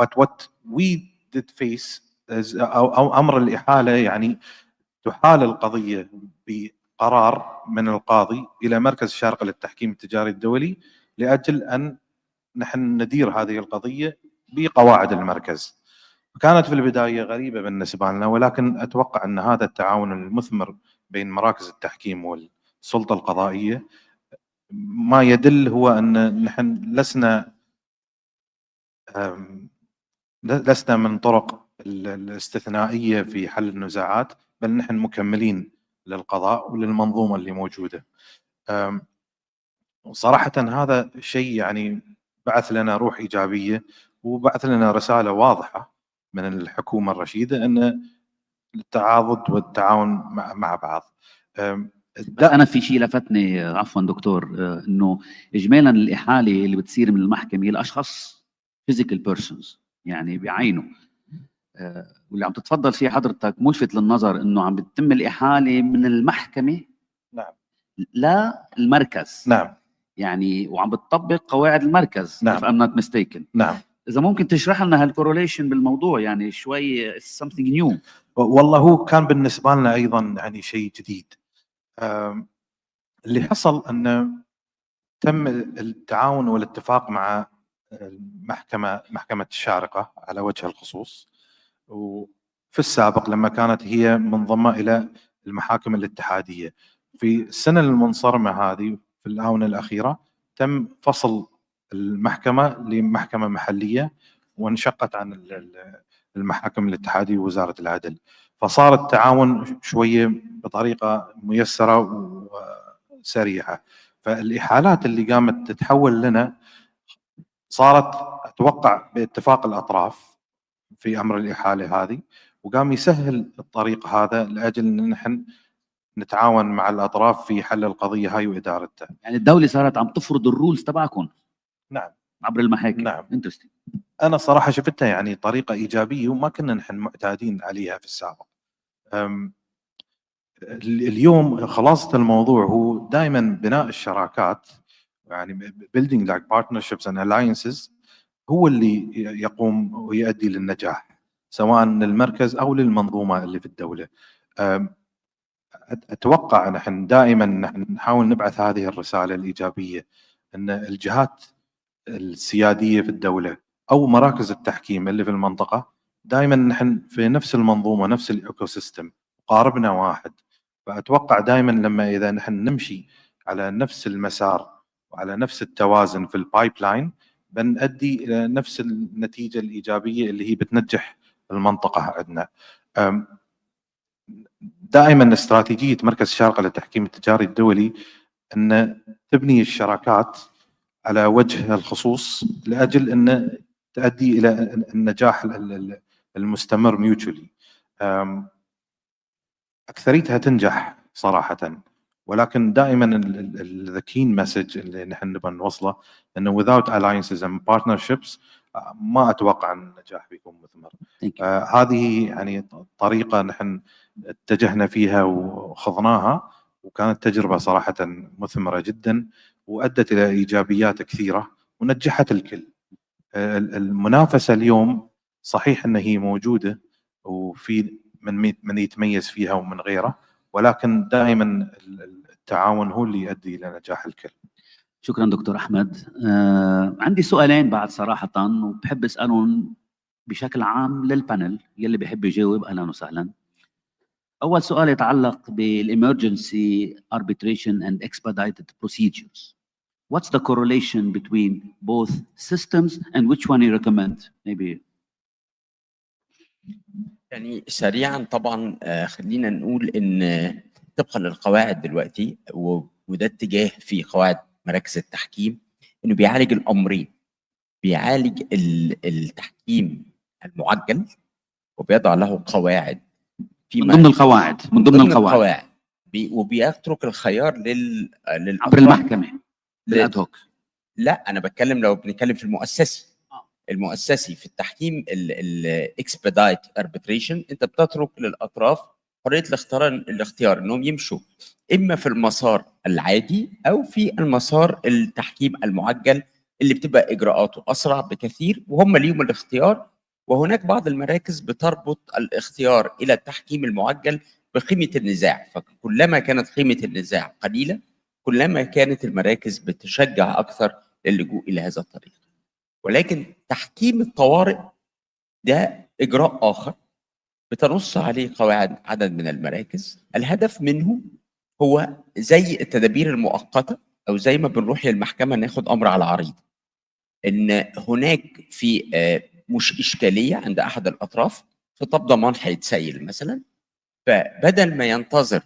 but what we did face is امر الاحاله، يعني تحال القضيه بقرار من القاضي الى مركز الشارقة للتحكيم التجاري الدولي لاجل ان نحن ندير هذه القضيه بقواعد المركز. كانت في البدايه غريبه بالنسبه لنا، ولكن اتوقع ان هذا التعاون المثمر بين مراكز التحكيم والسلطه القضائيه ما يدل هو ان نحن لسنا من طرق الاستثنائيه في حل النزاعات، بل نحن مكملين للقضاء وللمنظومه اللي موجوده. صراحه هذا شيء يعني بعث لنا روح ايجابيه، وبعث لنا رساله واضحه من الحكومه الرشيده ان التعاضد والتعاون مع بعض. أنا في شيء لفتني، عفوا دكتور، إنه إجمالا الإحالة اللي بتصير من المحكمة لأشخاص physical persons، يعني بعينه، واللي عم تتفضل فيه حضرتك ملفت للنظر إنه عم بتتم الإحالة من المحكمة نعم للمركز. نعم يعني وعم بتطبق قواعد المركز. نعم. if I'm not mistaken. نعم. إذا ممكن تشرح لنا هالكوروليشن بالموضوع، يعني شوي something new. والله هو كان بالنسبة لنا أيضا يعني شيء جديد. اللي حصل أن تم التعاون والاتفاق مع محكمة الشارقة على وجه الخصوص، وفي السابق لما كانت هي منضمة إلى المحاكم الاتحادية. في السنة المنصرمة هذه في الآونة الأخيرة تم فصل المحكمة لمحكمة محلية، وانشقت عن المحاكم الاتحادية ووزارة العدل. فصار التعاون شوية بطريقة ميسرة وسريعة. فالإحالات اللي قامت تتحول لنا صارت أتوقع باتفاق الأطراف في أمر الإحالة هذه، وقام يسهل الطريق هذا لأجل أن نحن نتعاون مع الأطراف في حل القضية هاي وإدارتها. يعني الدولة صارت عم تفرض الرولز تبعكم. نعم عبر المحاكم. نعم. Interesting. أنا صراحة شفتها يعني طريقة إيجابية وما كنا نحن معتادين عليها في السابق. اليوم خلاصة الموضوع هو دائما بناء الشراكات، يعني building like partnerships and alliances هو اللي يقوم ويؤدي للنجاح، سواء للمركز أو للمنظومة اللي في الدولة. أتوقع نحن دائما نحاول نبعث هذه الرسالة الإيجابية أن الجهات السيادية في الدولة أو مراكز التحكيم اللي في المنطقة دائما نحن في نفس المنظومة، نفس الإيكو سيستم، قاربنا واحد. فأتوقع دائما لما إذا نحن نمشي على نفس المسار وعلى نفس التوازن في البايب لاين بنؤدي إلى نفس النتيجة الإيجابية اللي هي بتنجح المنطقة عندنا. دائما استراتيجية مركز الشارقة للتحكيم التجاري الدولي ان تبني الشراكات على وجه الخصوص لاجل ان تؤدي الى النجاح المستمر ميوتشولي. اكثريتها تنجح صراحه، ولكن دائما الذكين مسج اللي نحن نبغى نوصله انه without alliances and partnerships ما اتوقع ان النجاح بيكون مثمر. هذه يعني طريقه نحن اتجهنا فيها وخضناها، وكانت تجربه صراحه مثمره جدا وادت الى ايجابيات كثيره ونجحت الكل. المنافسه اليوم صحيح ان هي موجوده وفي من يتميز فيها ومن غيره، ولكن دائما التعاون هو اللي يؤدي الى نجاح الكل. شكرا دكتور احمد. عندي سؤالين بعد صراحه، وبحب اسالهم بشكل عام للبانل، يلي بيحب يجاوب اهلا وسهلا. اول سؤال يتعلق بالemergency arbitration and expedited procedures. What's the correlation between both systems and which one you recommend? Maybe. يعني سريعا طبعا خلينا نقول ان طبقا للقواعد دلوقتي وده اتجاه في قواعد مراكز التحكيم انه بيعالج الامرين، بيعالج التحكيم المعجل وبيضع له قواعد من ضمن القواعد وبيترك الخيار عبر المحكمه للادهوك. لا انا بتكلم لو بنتكلم في المؤسسي في التحكيم الاكسبيدايت اربيتريشن، انت بتترك للاطراف حريه الاختيار انهم يمشوا اما في المسار العادي او في المسار التحكيم المعجل اللي بتبقى اجراءاته اسرع بكثير وهم ليهم الاختيار. وهناك بعض المراكز بتربط الاختيار الى التحكيم المعجل بقيمه النزاع، فكلما كانت قيمه النزاع قليله كلما كانت المراكز بتشجع اكثر للجوء الى هذا الطريق. ولكن تحكيم الطوارئ ده اجراء اخر بتنص عليه قواعد عدد من المراكز، الهدف منه هو زي التدابير المؤقته او زي ما بنروح للمحكمه ناخد امر على عريض، ان هناك في مش اشكاليه عند احد الاطراف، خطاب ضمان هيتسيل مثلا، فبدل ما ينتظر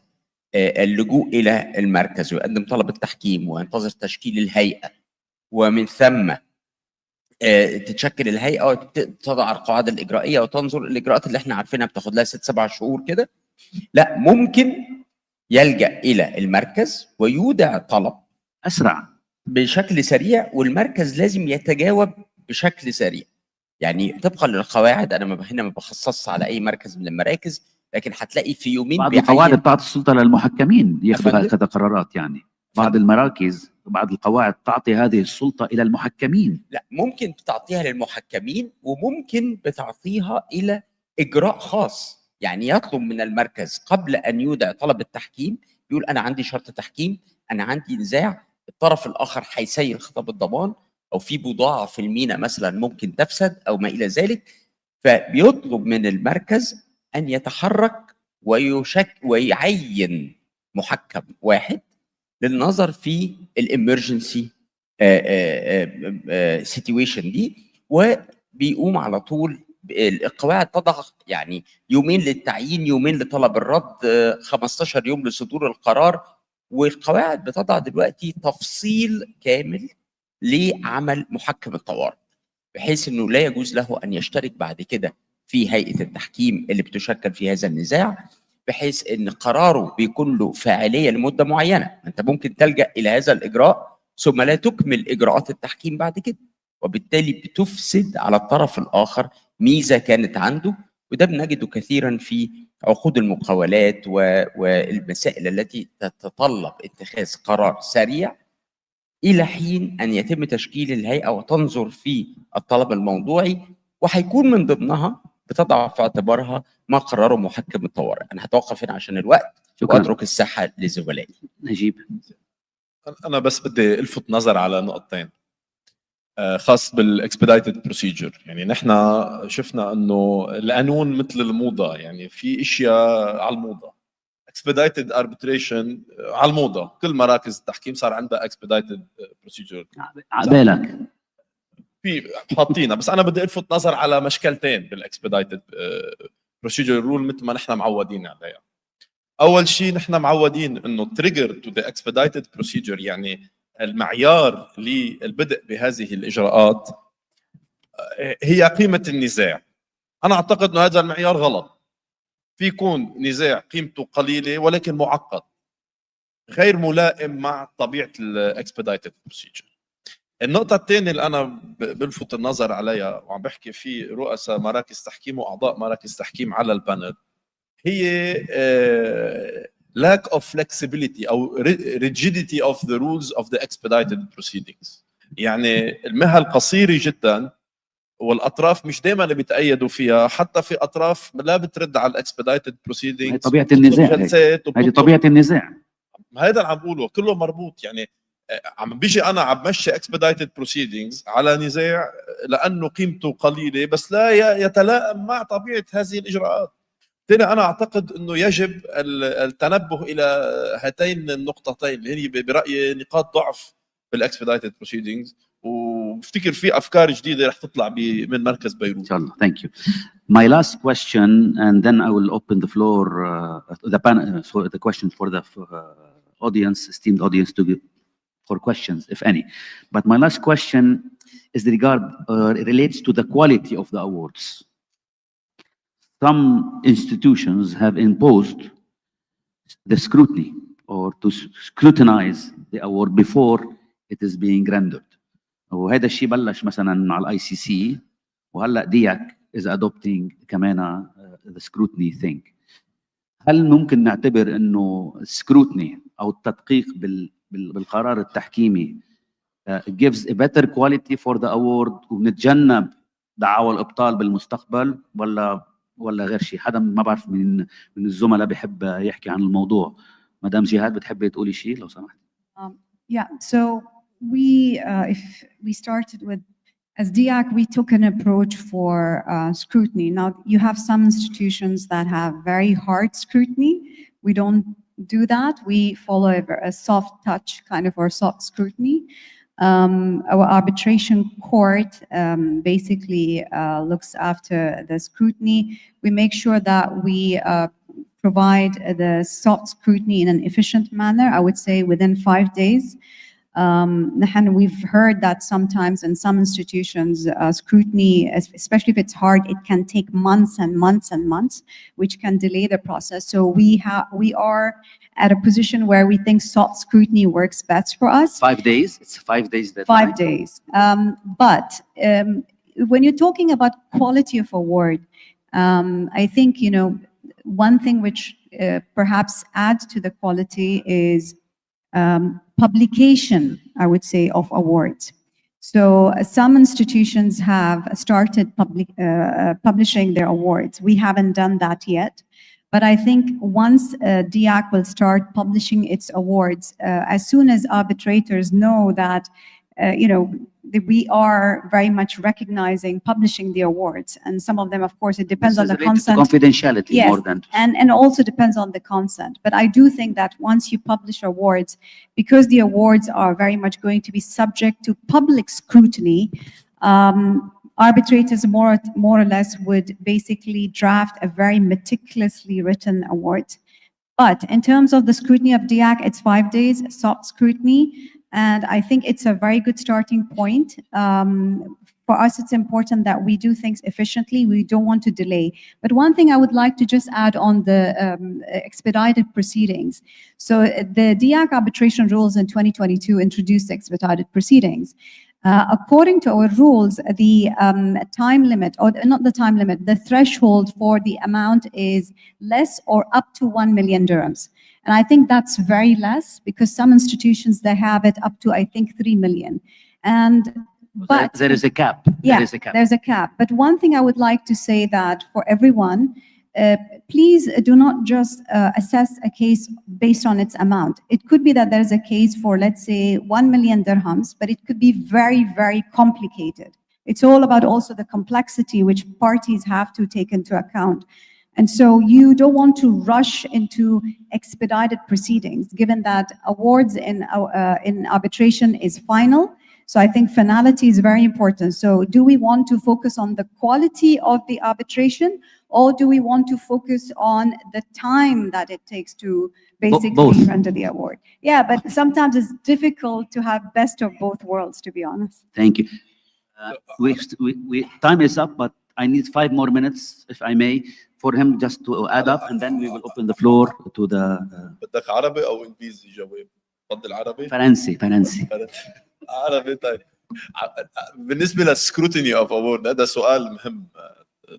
اللجوء الى المركز ويقدم طلب التحكيم وينتظر تشكيل الهيئه ومن ثم تتشكل الهيئه وتضع القواعد الاجرائيه وتنظر الاجراءات اللي احنا عارفينها بتاخد لها 6-7 شهور كده، لا ممكن يلجا الى المركز ويودع طلب اسرع بشكل سريع، والمركز لازم يتجاوب بشكل سريع. يعني طبقا للقواعد انا هنا ما بخصصش على اي مركز من المراكز، لكن هتلاقي في يومين بعض القواعد بتعطي السلطه للمحكمين ياخذوا هكذا قرارات. يعني بعض المراكز بعض القواعد تعطي هذه السلطه الى المحكمين. لا ممكن بتعطيها للمحكمين وممكن بتعطيها الى اجراء خاص، يعني يطلب من المركز قبل ان يودع طلب التحكيم يقول انا عندي شرط تحكيم، انا عندي نزاع، الطرف الاخر هيسيل خطاب الضمان او في بضاعه في المينا مثلا ممكن تفسد او ما الى ذلك، فبيطلب من المركز ان يتحرك ويعين محكم واحد للنظر في الامرجنسي سيتويشن دي، وبيقوم على طول. القواعد تضع يعني يومين للتعيين، يومين لطلب الرد، 15 يوم لصدور القرار، والقواعد بتضع دلوقتي تفصيل كامل لعمل محكم الطوارئ بحيث انه لا يجوز له ان يشترك بعد كده في هيئه التحكيم اللي بتشكل في هذا النزاع، بحيث ان قراره بيكون له فاعليه لمده معينه. انت ممكن تلجا الى هذا الاجراء ثم لا تكمل اجراءات التحكيم بعد كده، وبالتالي بتفسد على الطرف الاخر ميزه كانت عنده، وده بنجده كثيرا في عقود المقاولات والمسائل التي تتطلب اتخاذ قرار سريع الى حين ان يتم تشكيل الهيئه وتنظر في الطلب الموضوعي، وهيكون من ضمنها بتضع في اعتبارها ما قرره محكم الطوارئ. انا هتوقف هنا عشان الوقت واترك الساحه لزملائي. نجيب. انا بس بدي الفت نظر على نقطتين خاص بالاكسبيدايتد بروسيجر. يعني نحن شفنا انه القانون مثل الموضه، يعني في اشياء على الموضه. اكسبيدايتد اربيتريشن على الموضه، كل مراكز التحكيم صار عندها اكسبيدايتد بروسيجر عبالك في حاطينها، بس انا بدي الفت نظر على مشكلتين بالاكسبيدايتد بروسيجر رول مثل ما نحن معودين عليها. اول شيء نحن معودين انه trigger to the expedited procedure، يعني المعيار للبدء بهذه الاجراءات هي قيمه النزاع. انا اعتقد انه هذا المعيار غلط. في يكون نزاع قيمته قليله ولكن معقد، غير ملائم مع طبيعه الاكسبيدايتد بروسيجر. النقطة الثانية اللي أنا بلفت النظر عليها وعم بحكي في رؤساء مراكز تحكيم وأعضاء مراكز تحكيم على البانل، هي lack of flexibility أو rigidity of the rules of the expedited proceedings. يعني المهل قصيرة جدا والأطراف مش دائما اللي بيتأيدوا فيها، حتى في أطراف لا بترد على الاكسبيدايتد proceedings. هي طبيعة النزاع، هي طبيعة النزاع. هذا اللي عم بقوله، كله مربوط. يعني عم بيجي انا عم بمشي اكسبيدايتد بروسيدنجز على نزاع لانه قيمته قليله بس لا يتلائم مع طبيعه هذه الاجراءات. بالتالي انا اعتقد انه يجب التنبه الى هاتين النقطتين اللي هي برايي نقاط ضعف بالاكسبيدايتد بروسيدنجز، وبفتكر في افكار جديده رح تطلع من مركز بيروت ان شاء الله. Thank you. My last question, and then I will open the floor, the panel for the question for the audience, esteemed audience, to give for questions, if any. But my last question is relates to the quality of the awards. Some institutions have imposed the scrutiny or to scrutinize the award before it is being rendered. وهذا الشيء بلش مثلا على الاي سي سي، وهلا دياك is adopting كمان the scrutiny thing. هل ممكن نعتبر انه السكروتني او التدقيق بالقرار التحكيمي gives a better quality for the award ونتجنب دعاوى الابطال بالمستقبل، ولا غير شيء؟ حدا ما بعرف من الزملاء بيحب يحكي عن الموضوع. مدام جهاد بتحبي تقولي شيء لو سمحت؟ Yeah, so if we started with, as DIAC, we took an approach for scrutiny. Now, you have some institutions that have very hard scrutiny. We don't do that. We follow a soft touch kind of, or soft scrutiny. Our arbitration court basically looks after the scrutiny. We make sure that we provide the soft scrutiny in an efficient manner, I would say within 5 days. We've heard that sometimes in some institutions, scrutiny, especially if it's hard, it can take months and months and months, which can delay the process. So we are at a position where we think soft scrutiny works best for us. 5 days? It's 5 days. 5 days. But when you're talking about quality of award, I think, one thing which perhaps adds to the quality is publication, I would say, of awards. So some institutions have started publishing their awards. We haven't done that yet. But I think once DIAC will start publishing its awards, as soon as arbitrators know that, we are very much recognizing publishing the awards, and some of them, of course, it depends on the consent. Confidentiality, yes, more than. And also depends on the consent. But I do think that once you publish awards, because the awards are very much going to be subject to public scrutiny, arbitrators more or less would basically draft a very meticulously written award. But in terms of the scrutiny of DIAC, it's 5 days, soft scrutiny. And I think it's a very good starting point. For us, it's important that we do things efficiently. We don't want to delay. But one thing I would like to just add on the expedited proceedings. So the DIAC arbitration rules in 2022 introduced expedited proceedings. According to our rules, the time limit, or not the time limit, the threshold for the amount is less or up to 1 million dirhams. And I think that's very less, because some institutions, they have it up to, I think, 3 million. But there is a cap. Yeah, there is a cap. There's a cap. But one thing I would like to say that for everyone, please do not just assess a case based on its amount. It could be that there's a case for, let's say, 1 million dirhams, but it could be very, very complicated. It's all about also the complexity which parties have to take into account. And so you don't want to rush into expedited proceedings, given that awards in arbitration is final. So I think finality is very important. So do we want to focus on the quality of the arbitration, or do we want to focus on the time that it takes to basically both. render the award? Yeah, but sometimes it's difficult to have best of both worlds, to be honest. Thank you. Time is up, but I need 5 more minutes, if I may, for him just to add up, and then we will open the floor to the بدك عربي او انجليزي جواب؟ تفضل عربي. فرنسي. عربي. طيب بالنسبه للسكروتيني اوف اوورد، هذا سؤال مهم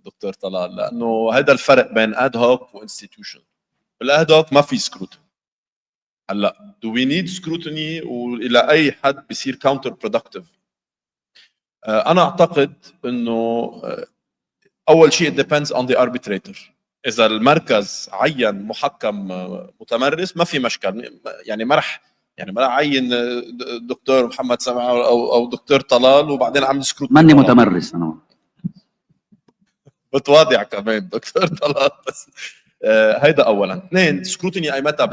دكتور طلال، لانه هذا الفرق بين اد هوك وانستتيوشن. بالاد هوك ما في سكروتيني. هلا دو وي نيد سكروتيني، والى اي حد بيصير كاونتر برودكتيف. انا اعتقد انه اول شيء it depends on the arbitrator. اذا المركز عين محكم متمرس ما في مشكل، يعني ما رح عين دكتور محمد سمعه او دكتور طلال وبعدين عم نسكروت. ماني متمرس انا، بتواضع كمان دكتور طلال. بس هيدا اولا. اثنين، سكروتيني اي متى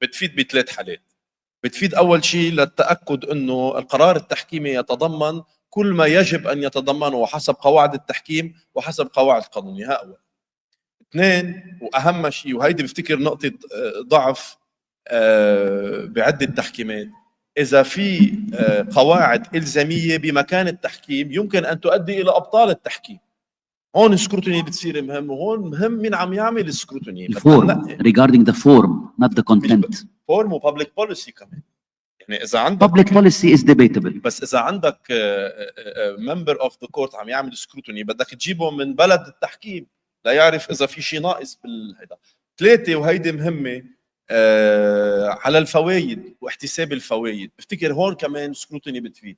بتفيد بثلاث حالات. بتفيد اول شيء للتاكد انه القرار التحكيمي يتضمن كل ما يجب ان يتضمنه حسب قواعد التحكيم وحسب قواعد القانونيه. اول. اثنين، واهم شيء، وهيدي بفتكر نقطه ضعف بعده تحكيمات، اذا في قواعد الزاميه بمكان التحكيم يمكن ان تؤدي الى ابطال التحكيم. هون السكروتيني بتصير مهم، وهون مهم مين عم يعمل السكروتيني. الفورم regarding the form not the content. فورم وبابليك بوليسي كمان. يعني اذا عندك public policy is debatable. بس اذا عندك ممبر اوف ذا كورت عم يعمل سكروتيني بدك تجيبه من بلد التحكيم لا يعرف اذا في شيء ناقص بالهيدا. ثلاثه، وهيدي مهمه، على الفوائد واحتساب الفوائد. بفتكر هون كمان سكروتيني بتفيد.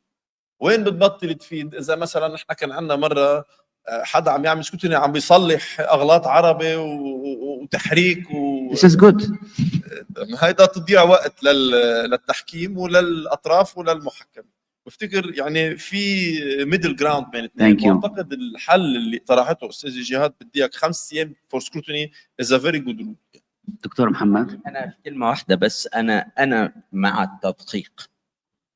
وين بتبطل تفيد؟ اذا مثلا نحن كان عندنا مره حدا عم يعمل سكروتيني عم بيصلح اغلاط عربي وتحريك This is good. هيدا تضيع وقت للتحكيم وللاطراف وللمحكم. بفتكر يعني في ميدل جراوند بين الاثنين. واعتقد الحل اللي طرحته استاذ جهاد بدي اياك 5 ايام فور سكروتيني از ا فيري جود رول. دكتور محمد، انا في كلمه واحده بس، انا مع التدقيق.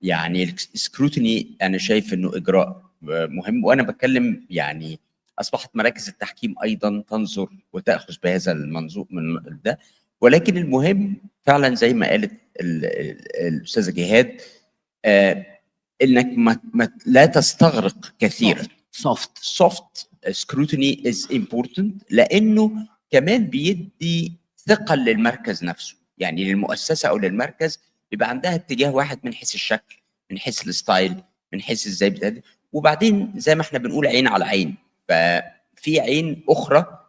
يعني السكروتيني انا شايف انه اجراء مهم، وانا بتكلم يعني اصبحت مراكز التحكيم ايضا تنظر وتاخذ بهذا المنظور من ده، ولكن المهم فعلا زي ما قالت الاستاذه جهاد، انك لا تستغرق كثيرا. soft scrutiny is important، لانه كمان بيدي ثقه للمركز نفسه، يعني للمؤسسه او للمركز بيبقى عندها اتجاه واحد من حيث الشكل، من حيث الستايل، من حيث ازاي بتقدم، وبعدين زي ما احنا بنقول عين على عين، ففي عين اخرى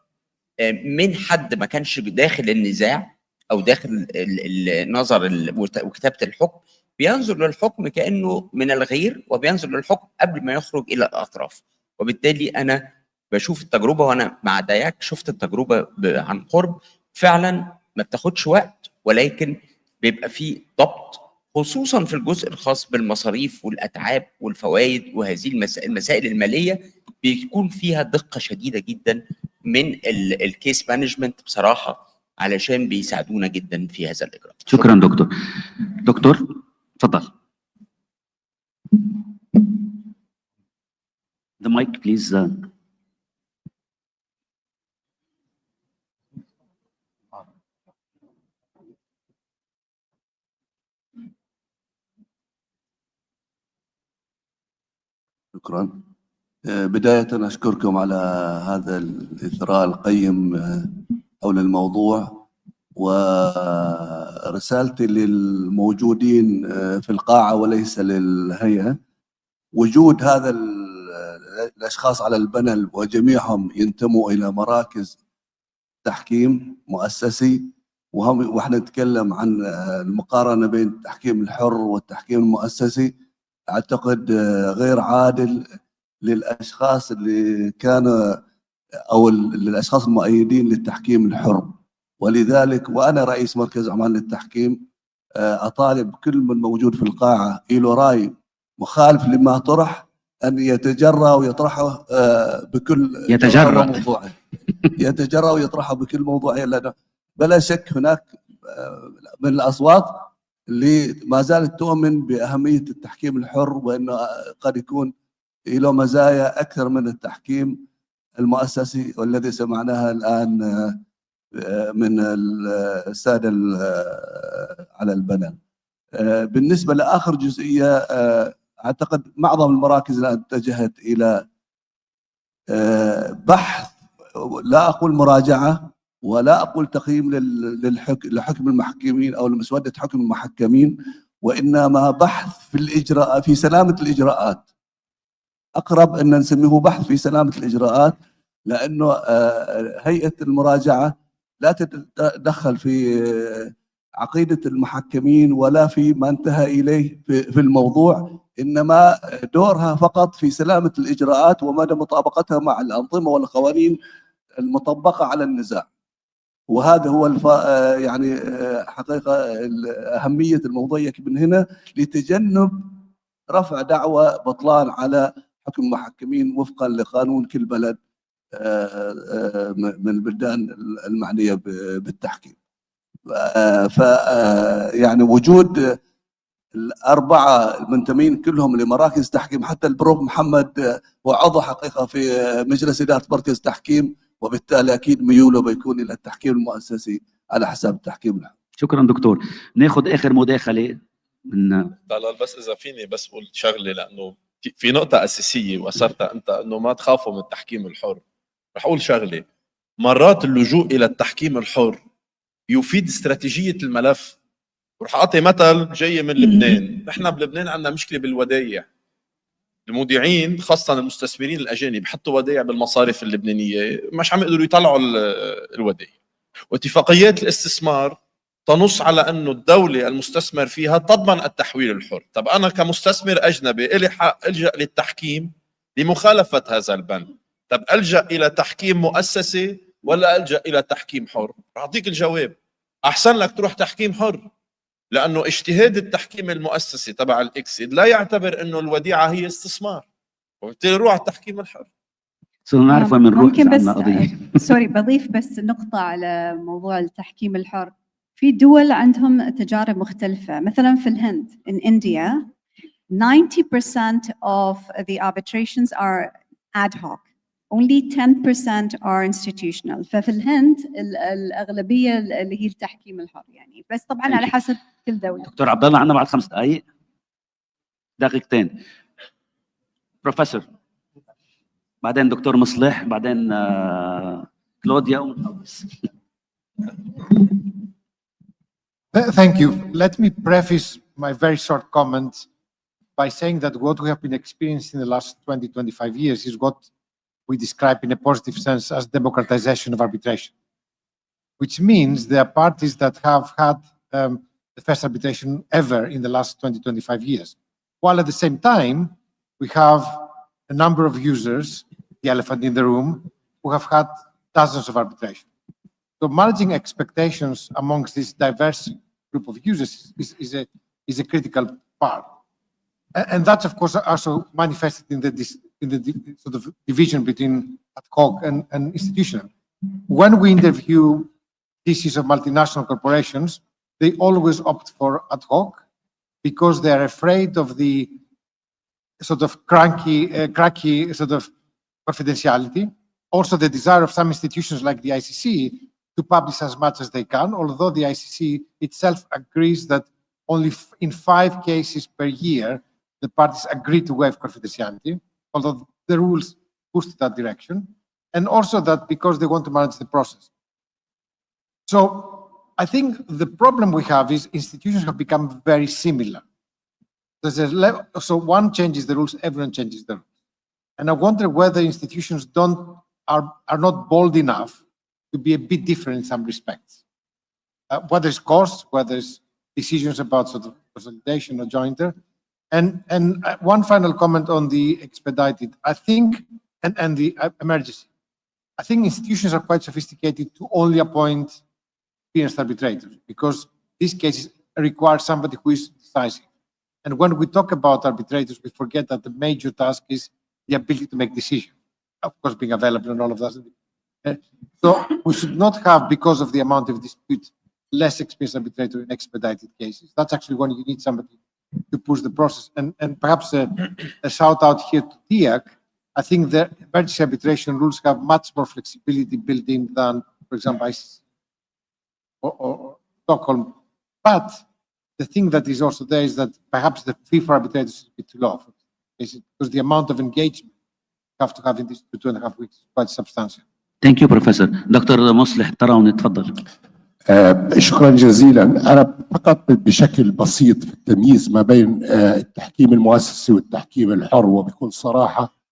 من حد ما كانش داخل النزاع او داخل النظر وكتابه الحكم، بينظر للحكم كانه من الغير، وبينظر للحكم قبل ما يخرج الى الاطراف. وبالتالي انا بشوف التجربه، وانا مع داياك شفت التجربه عن قرب، فعلا ما بتاخدش وقت، ولكن بيبقى في ضبط، خصوصا في الجزء الخاص بالمصاريف والاتعاب والفوائد وهذه المسائل الماليه، بيكون فيها دقه شديده جدا من الكيس مانجمنت بصراحه، علشان بيساعدونا جدا في هذا الاجراء. شكرا دكتور تفضل. The mic please. شكرا. بداية أشكركم على هذا الإثراء القيم حول الموضوع، ورسالتي للموجودين في القاعة وليس للهيئة: وجود هذا الأشخاص على البنل وجميعهم ينتموا إلى مراكز تحكيم مؤسسي، وإحنا نتكلم عن المقارنة بين التحكيم الحر والتحكيم المؤسسي، أعتقد غير عادل للأشخاص اللي كانوا أو للأشخاص المؤيدين للتحكيم الحر. ولذلك وأنا رئيس مركز عمان للتحكيم أطالب كل من موجود في القاعة له رأي مخالف لما طرح أن يتجرأ ويطرحه بكل يتجرأ ويطرحه بكل موضوعية، لأنه بلا شك هناك من الأصوات اللي ما زالت تؤمن بأهمية التحكيم الحر، وأنه قد يكون له مزايا أكثر من التحكيم المؤسسي، والذي سمعناها الآن من السادة على البنل. بالنسبة لآخر جزئية، أعتقد معظم المراكز الآن اتجهت إلى بحث، لا أقول مراجعة ولا أقول تقييم لحكم المحكمين أو لمسودة حكم المحكمين، وإنما بحث في الإجراء، في سلامة الإجراءات. أقرب أن نسميه بحث في سلامة الإجراءات، لأنه هيئة المراجعة لا تتدخل في عقيدة المحكمين ولا في ما انتهى إليه في الموضوع، إنما دورها فقط في سلامة الإجراءات ومدى مطابقتها مع الأنظمة والقوانين المطبقة على النزاع. وهذا هو يعني حقيقة أهمية الموضوع من هنا، لتجنب رفع دعوى بطلان على حكم المحكمين وفقا لقانون كل بلد من البلدان المعنية بالتحكيم. يعني وجود الأربعة المنتمين كلهم لمراكز تحكيم، حتى البروف محمد هو عضو حقيقة في مجلس إدارة مركز تحكيم، وبالتالي أكيد ميوله بيكون إلى التحكيم المؤسسي على حساب التحكيم العام. شكرا دكتور. ناخذ آخر مداخلة من طلال. بس إذا فيني بس أقول شغلة، لأنه في نقطة أساسية وأثرتها أنت، أنه ما تخافوا من التحكيم الحر. رح أقول شغلة، مرات اللجوء إلى التحكيم الحر يفيد استراتيجية الملف. ورح أعطي مثل جاي من لبنان. نحن بلبنان عندنا مشكلة بالودايع. المودعين خاصة المستثمرين الأجانب حطوا ودايع بالمصارف اللبنانية، مش عم يقدروا يطلعوا الودايع. واتفاقيات الاستثمار تنص على أنه الدولة المستثمر فيها تضمن التحويل الحر. طب أنا كمستثمر أجنبي إلي حق ألجأ للتحكيم لمخالفة هذا البند. طب ألجأ إلى تحكيم مؤسسي ولا ألجأ إلى تحكيم حر؟ رح أعطيك الجواب. أحسن لك تروح تحكيم حر، لأنه اجتهاد التحكيم المؤسسي تبع الإكسيد لا يعتبر أنه الوديعة هي استثمار، وبالتالي روح على التحكيم الحر. صرنا نعرف وين بنروح. ممكن بس قضية سوري بضيف بس نقطة على موضوع التحكيم الحر. في دول عندهم تجارب مختلفة، مثلا في الهند in India 90% of the arbitrations are ad hoc. Only 10% are institutional. ففي الهند الأغلبية اللي هي التحكيم الحر يعني، بس طبعا على حسب كل دولة. دكتور عبد الله عندنا بعد 5 دقائق، دقيقتين. بروفيسور، بعدين دكتور مصلح، بعدين كلوديا ونخلص. Thank you. Let me preface my very short comments by saying that what we have been experiencing in the last 20, 25 years is what we describe in a positive sense as democratization of arbitration, which means there are parties that have had the first arbitration ever in the last 20, 25 years, while at the same time, we have a number of users, the elephant in the room, who have had dozens of arbitration. So managing expectations amongst this diverse group of users is a critical part. And that's, of course, also manifested in the sort of division between ad hoc and institutional. When we interview DCs of multinational corporations, they always opt for ad hoc because they're afraid of the sort of cracky sort of confidentiality. Also, the desire of some institutions like the ICC to publish as much as they can, although the ICC itself agrees that only in 5 cases per year, the parties agree to waive confidentiality, although the rules push to that direction, and also that because they want to manage the process. So I think the problem we have is institutions have become very similar. There's a level, so one changes the rules, everyone changes the rules. And I wonder whether institutions are not bold enough to be a bit different in some respects. Whether it's costs, whether it's decisions about sort of consolidation or jointer. And one final comment on the expedited, I think, and the emergency. I think institutions are quite sophisticated to only appoint experienced arbitrators because these cases require somebody who is decisive. And when we talk about arbitrators, we forget that the major task is the ability to make decisions, of course, being available and all of that. So we should not have, because of the amount of dispute, less experienced arbitrator in expedited cases. That's actually when you need somebody to push the process. And perhaps a shout out here to TIAC. I think the emergency arbitration rules have much more flexibility built in than, for example, ICC or Stockholm. But the thing that is also there is that perhaps the fee for arbitrators is a bit too low, because the amount of engagement you have to have in these 2.5 weeks is quite substantial. Thank you Professor. دكتور مصلح تراوني تفضل. شكرا جزيلا. أنا فقط بشكل بسيط في التمييز ما بين التحكيم المؤسسي والتحكيم الحر، وبكل صراحة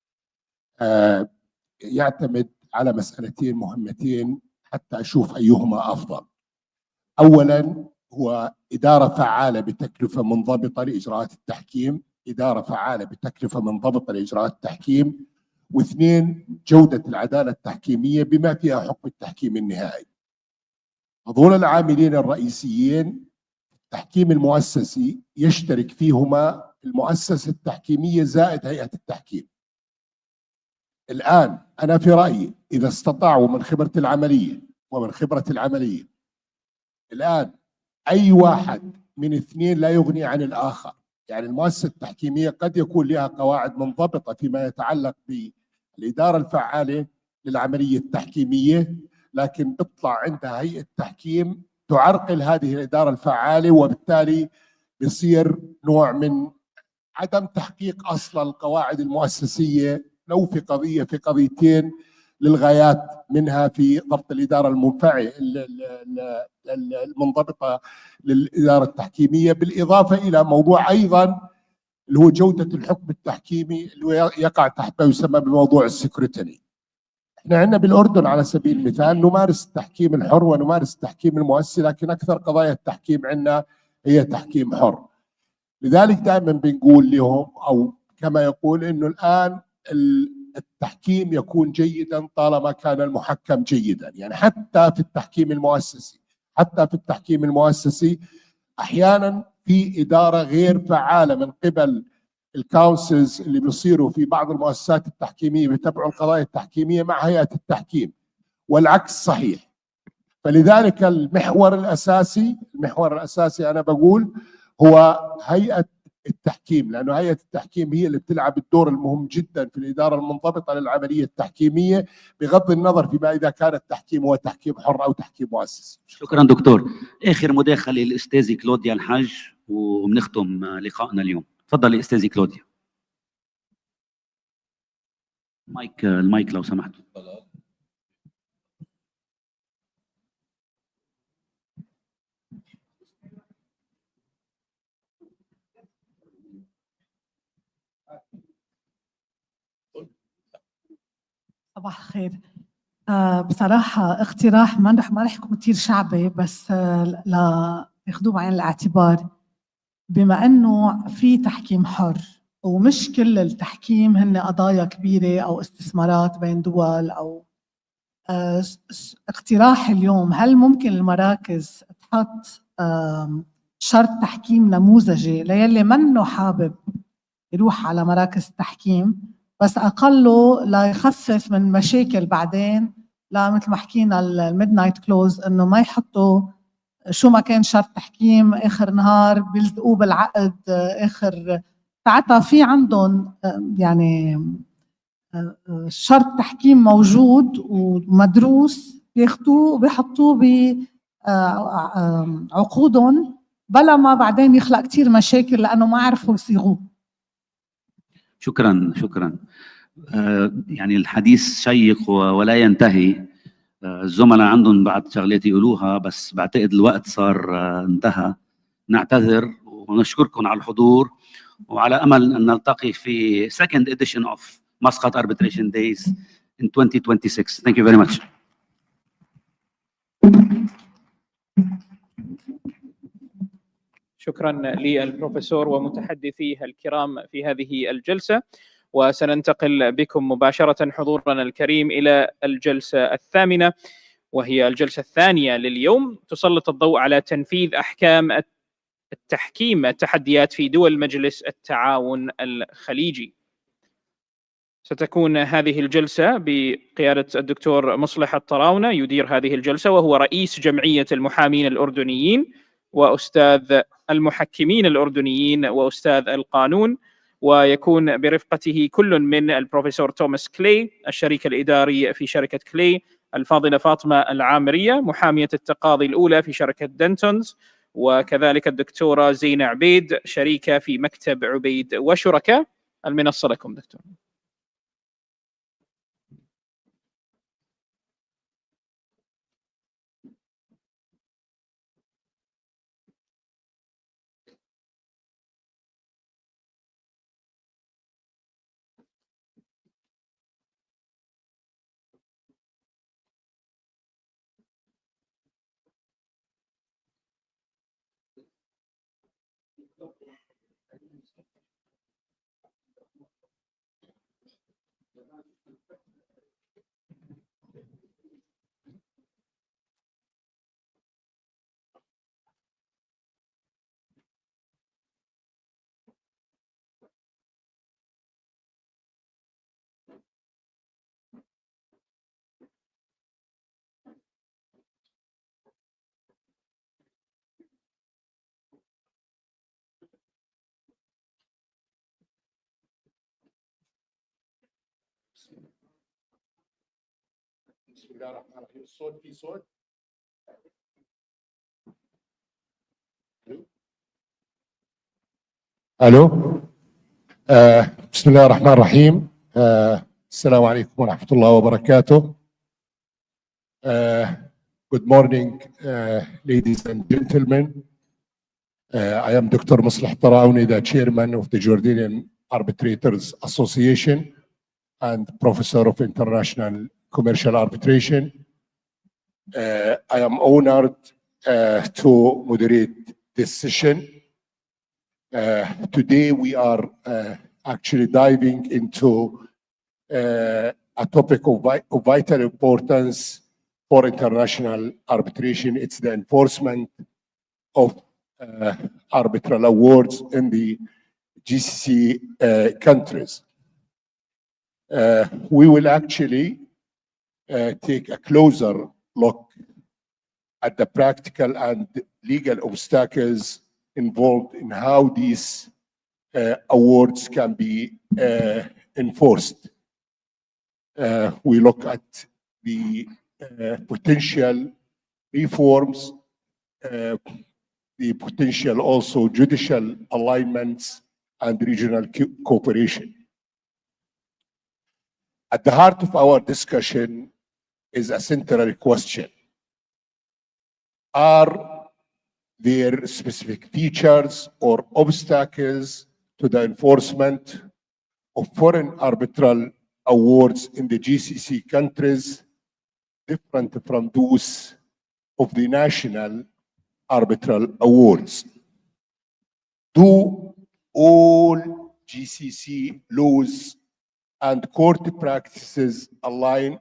يعتمد على مسألتين مهمتين حتى أشوف أيهما أفضل. أولا هو إدارة فعالة بتكلفة منضبطة لإجراءات التحكيم، إدارة فعالة بتكلفة منضبطة لإجراءات التحكيم، واثنين جودة العدالة التحكيمية بما فيها حكم التحكيم النهائي. هذول العاملين الرئيسيين التحكيم المؤسسي يشترك فيهما المؤسسة التحكيمية زائد هيئة التحكيم. الآن أنا في رأيي إذا استطاعوا من خبرة العملية الآن أي واحد من اثنين لا يغني عن الآخر. يعني المؤسسة التحكيمية قد يكون لها قواعد منضبطة فيما يتعلق بالإدارة الفعالة للعملية التحكيمية، لكن بيطلع عندها هيئة تحكيم تعرقل هذه الإدارة الفعالة، وبالتالي بيصير نوع من عدم تحقيق أصلا القواعد المؤسسية لو في قضية في قضيتين للغايات، منها في ضبط الإدارة المنضبطة للإدارة التحكيمية، بالإضافة إلى موضوع أيضا اللي هو جودة الحكم التحكيمي اللي يقع تحت ما يسمى بموضوع السكرتني. احنا عندنا بالأردن على سبيل المثال نمارس التحكيم الحر ونمارس التحكيم المؤسسي، لكن أكثر قضايا التحكيم عندنا هي تحكيم حر. لذلك دائما بنقول لهم أو كما يقول إنه الآن التحكيم يكون جيدا طالما كان المحكم جيدا. يعني حتى في التحكيم المؤسسي أحيانا في إدارة غير فعالة من قبل الكونسلز اللي بيصيروا في بعض المؤسسات التحكيمية بيتبعوا القضايا التحكيمية مع هيئة التحكيم، والعكس صحيح. فلذلك المحور الأساسي أنا بقول هو هيئة التحكيم، لأنه هيئة التحكيم هي اللي بتلعب الدور المهم جدا في الإدارة المنضبطة للعملية التحكيمية، بغض النظر فيما إذا كان التحكيم هو تحكيم حر أو تحكيم مؤسسي. شكرا دكتور. آخر مداخلة للأستاذة كلوديا الحاج وبنختم لقائنا اليوم. تفضلي أستاذة كلوديا. المايك لو سمحت. صباح الخير. بصراحة اقتراح ما رح يكون كثير شعبي، بس لا ياخذوه بعين الاعتبار. بما انه في تحكيم حر ومش كل التحكيم هن قضايا كبيرة او استثمارات بين دول او اقتراح اليوم، هل ممكن المراكز تحط شرط تحكيم نموذجي ليلي منه حابب يروح على مراكز تحكيم، بس أقله لا يخفف من مشاكل بعدين، لا مثل ما حكينا الميد نايت كلوز إنه ما يحطوا شو ما كان شرط تحكيم آخر نهار بيلزقوه بالعقد آخر. ساعتها في عندهم يعني شرط تحكيم موجود ومدروس بياخدوه وبيحطوه بعقودهم، بلا ما بعدين يخلق كتير مشاكل لأنه ما عرفوا يصيغوه. شكرا. يعني الحديث شيق ولا ينتهي. الزملاء عندهم بعض شغلات يقولوها، بس بعتقد الوقت صار انتهى. نعتذر ونشكركم على الحضور، وعلى أمل أن نلتقي في second edition of مسقط Arbitration Days in 2026. Thank you very much. شكرا للبروفيسور ومتحدثيه الكرام في هذه الجلسة، وسننتقل بكم مباشرة حضورنا الكريم إلى الجلسة الثامنة، وهي الجلسة الثانية لليوم، تسلط الضوء على تنفيذ أحكام التحكيم التحديات في دول مجلس التعاون الخليجي. ستكون هذه الجلسة بقيادة الدكتور مصلح الطراونة، يدير هذه الجلسة وهو رئيس جمعية المحامين الأردنيين وأستاذ المحكمين الأردنيين وأستاذ القانون، ويكون برفقته كل من البروفيسور توماس كلي الشريك الإداري في شركة كلي، الفاضلة فاطمة العامرية محامية التقاضي الأولى في شركة دنتونز، وكذلك الدكتورة زينة عبيد شريكة في مكتب عبيد وشركاء. المنصة لكم دكتور. بسم الله الرحمن الرحيم. الصوت في صوت؟ الو. بسم الله الرحمن الرحيم. السلام عليكم ورحمة الله وبركاته. Good morning, ladies and gentlemen. I am Dr. Muslih Tarauni, the chairman of the Jordanian Arbitrators Association and professor of international commercial arbitration. I am honored to moderate this session. Today we are actually diving into a topic of vital importance for international arbitration. It's the enforcement of arbitral awards in the GCC countries. We will actually take a closer look at the practical and legal obstacles involved in how these awards can be enforced. We look at the potential reforms, the potential also judicial alignments and regional cooperation. At the heart of our discussion is a central question. Are there specific features or obstacles to the enforcement of foreign arbitral awards in the GCC countries different from those of the national arbitral awards? Do all GCC laws and court practices align,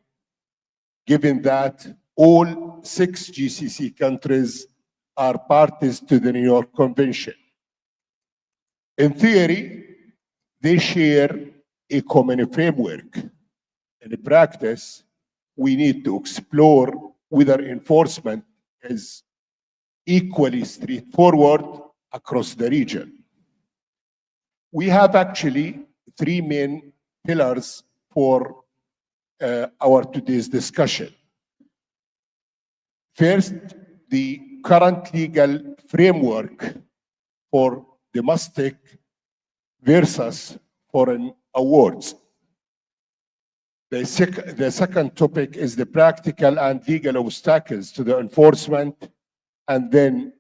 given that all 6 GCC countries are parties to the New York Convention? In theory, they share a common framework. In practice, we need to explore whether enforcement is equally straightforward across the region. We have actually 3 main pillars for our today's discussion. First, the current legal framework for domestic versus foreign awards. The second topic is the practical and legal obstacles to the enforcement, and then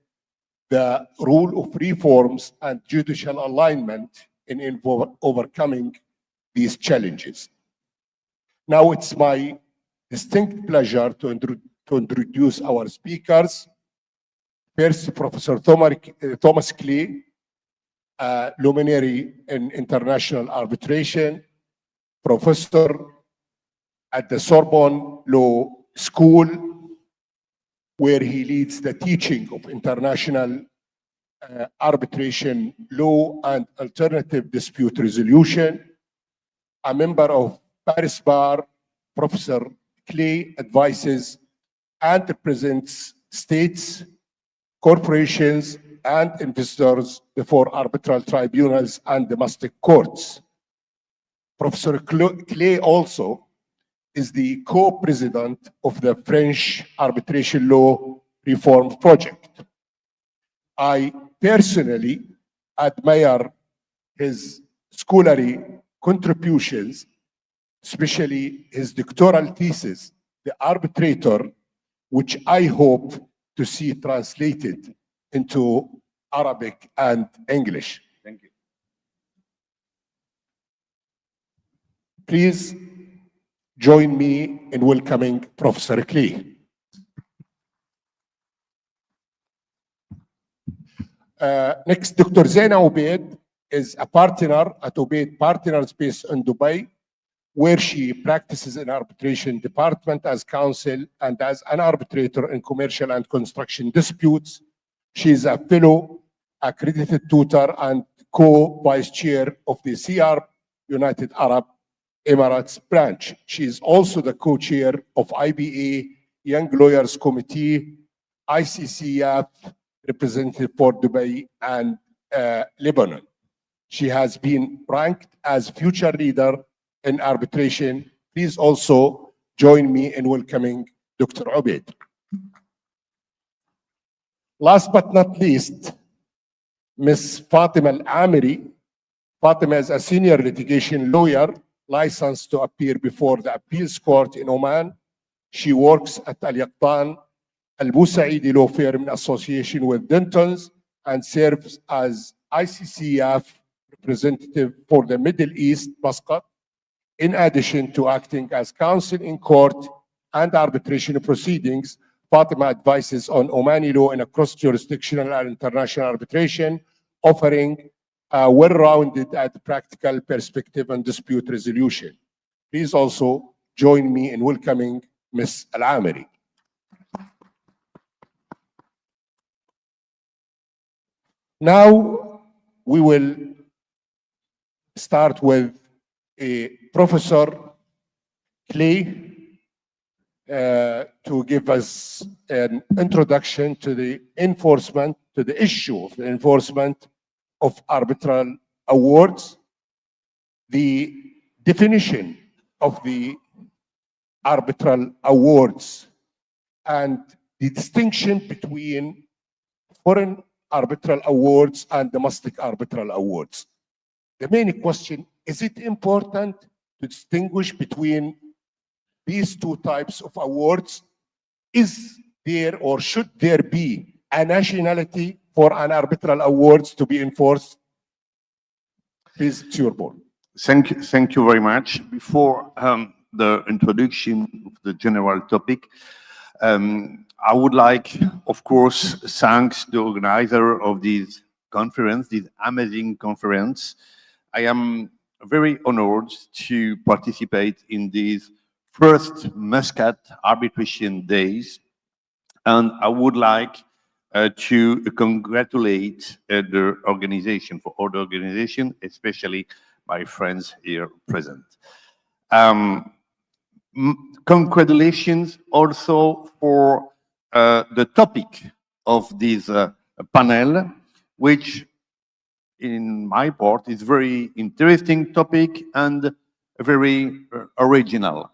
the role of reforms and judicial alignment in overcoming these challenges. Now it's my distinct pleasure to introduce our speakers. First, Professor Thomas Clay, a luminary in international arbitration, professor at the Sorbonne Law School, where he leads the teaching of international arbitration law and alternative dispute resolution. a member of Paris Bar, Professor Clay advises and represents states, corporations, and investors before arbitral tribunals and domestic courts. Professor Clay also is the co-president of the French Arbitration Law Reform Project. I personally admire his scholarly contributions, especially his doctoral thesis, The Arbitrator, which I hope to see translated into Arabic and English. Thank you. Please join me in welcoming Professor Clay. Next, Dr. Zaina Obeid is a partner at Obeid Partners based in Dubai, where she practices in arbitration department as counsel and as an arbitrator in commercial and construction disputes. She is a fellow, accredited tutor, and co-vice chair of the CR United Arab Emirates branch. She is also the co-chair of IBA Young Lawyers Committee, ICCF representative for Dubai and Lebanon. She has been ranked as future leader in arbitration. Please also join me in welcoming Dr. Obeid. Last but not least, Ms. Fatima Al-Amiri. Fatima is a senior litigation lawyer licensed to appear before the appeals court in Oman. She works at Al-Yaqtan Al-Busaidi law firm in association with Dentons and serves as ICCF representative for the Middle East, Musqat, in addition to acting as counsel in court and arbitration proceedings. Fatima advises on Omani law in a cross-jurisdictional and international arbitration, offering a well-rounded and practical perspective on dispute resolution. Please also join me in welcoming Ms. Al-Amiri. Now we will start with Professor Clay to give us an introduction to the enforcement, to the issue of the enforcement of arbitral awards, the definition of the arbitral awards, and the distinction between foreign arbitral awards and domestic arbitral awards. The main question, is it important to distinguish between these two types of awards? Is there or should there be a nationality for an arbitral awards to be enforced? Please, it's your board. Thank you very much. Before the introduction of the general topic, I would like, of course, thanks the organizer of this conference, this amazing conference. I am very honored to participate in these first Muscat arbitration days, and I would like to congratulate the organization, for all the organization, especially my friends here present. Congratulations also for the topic of this panel, which in my part is very interesting topic and very original.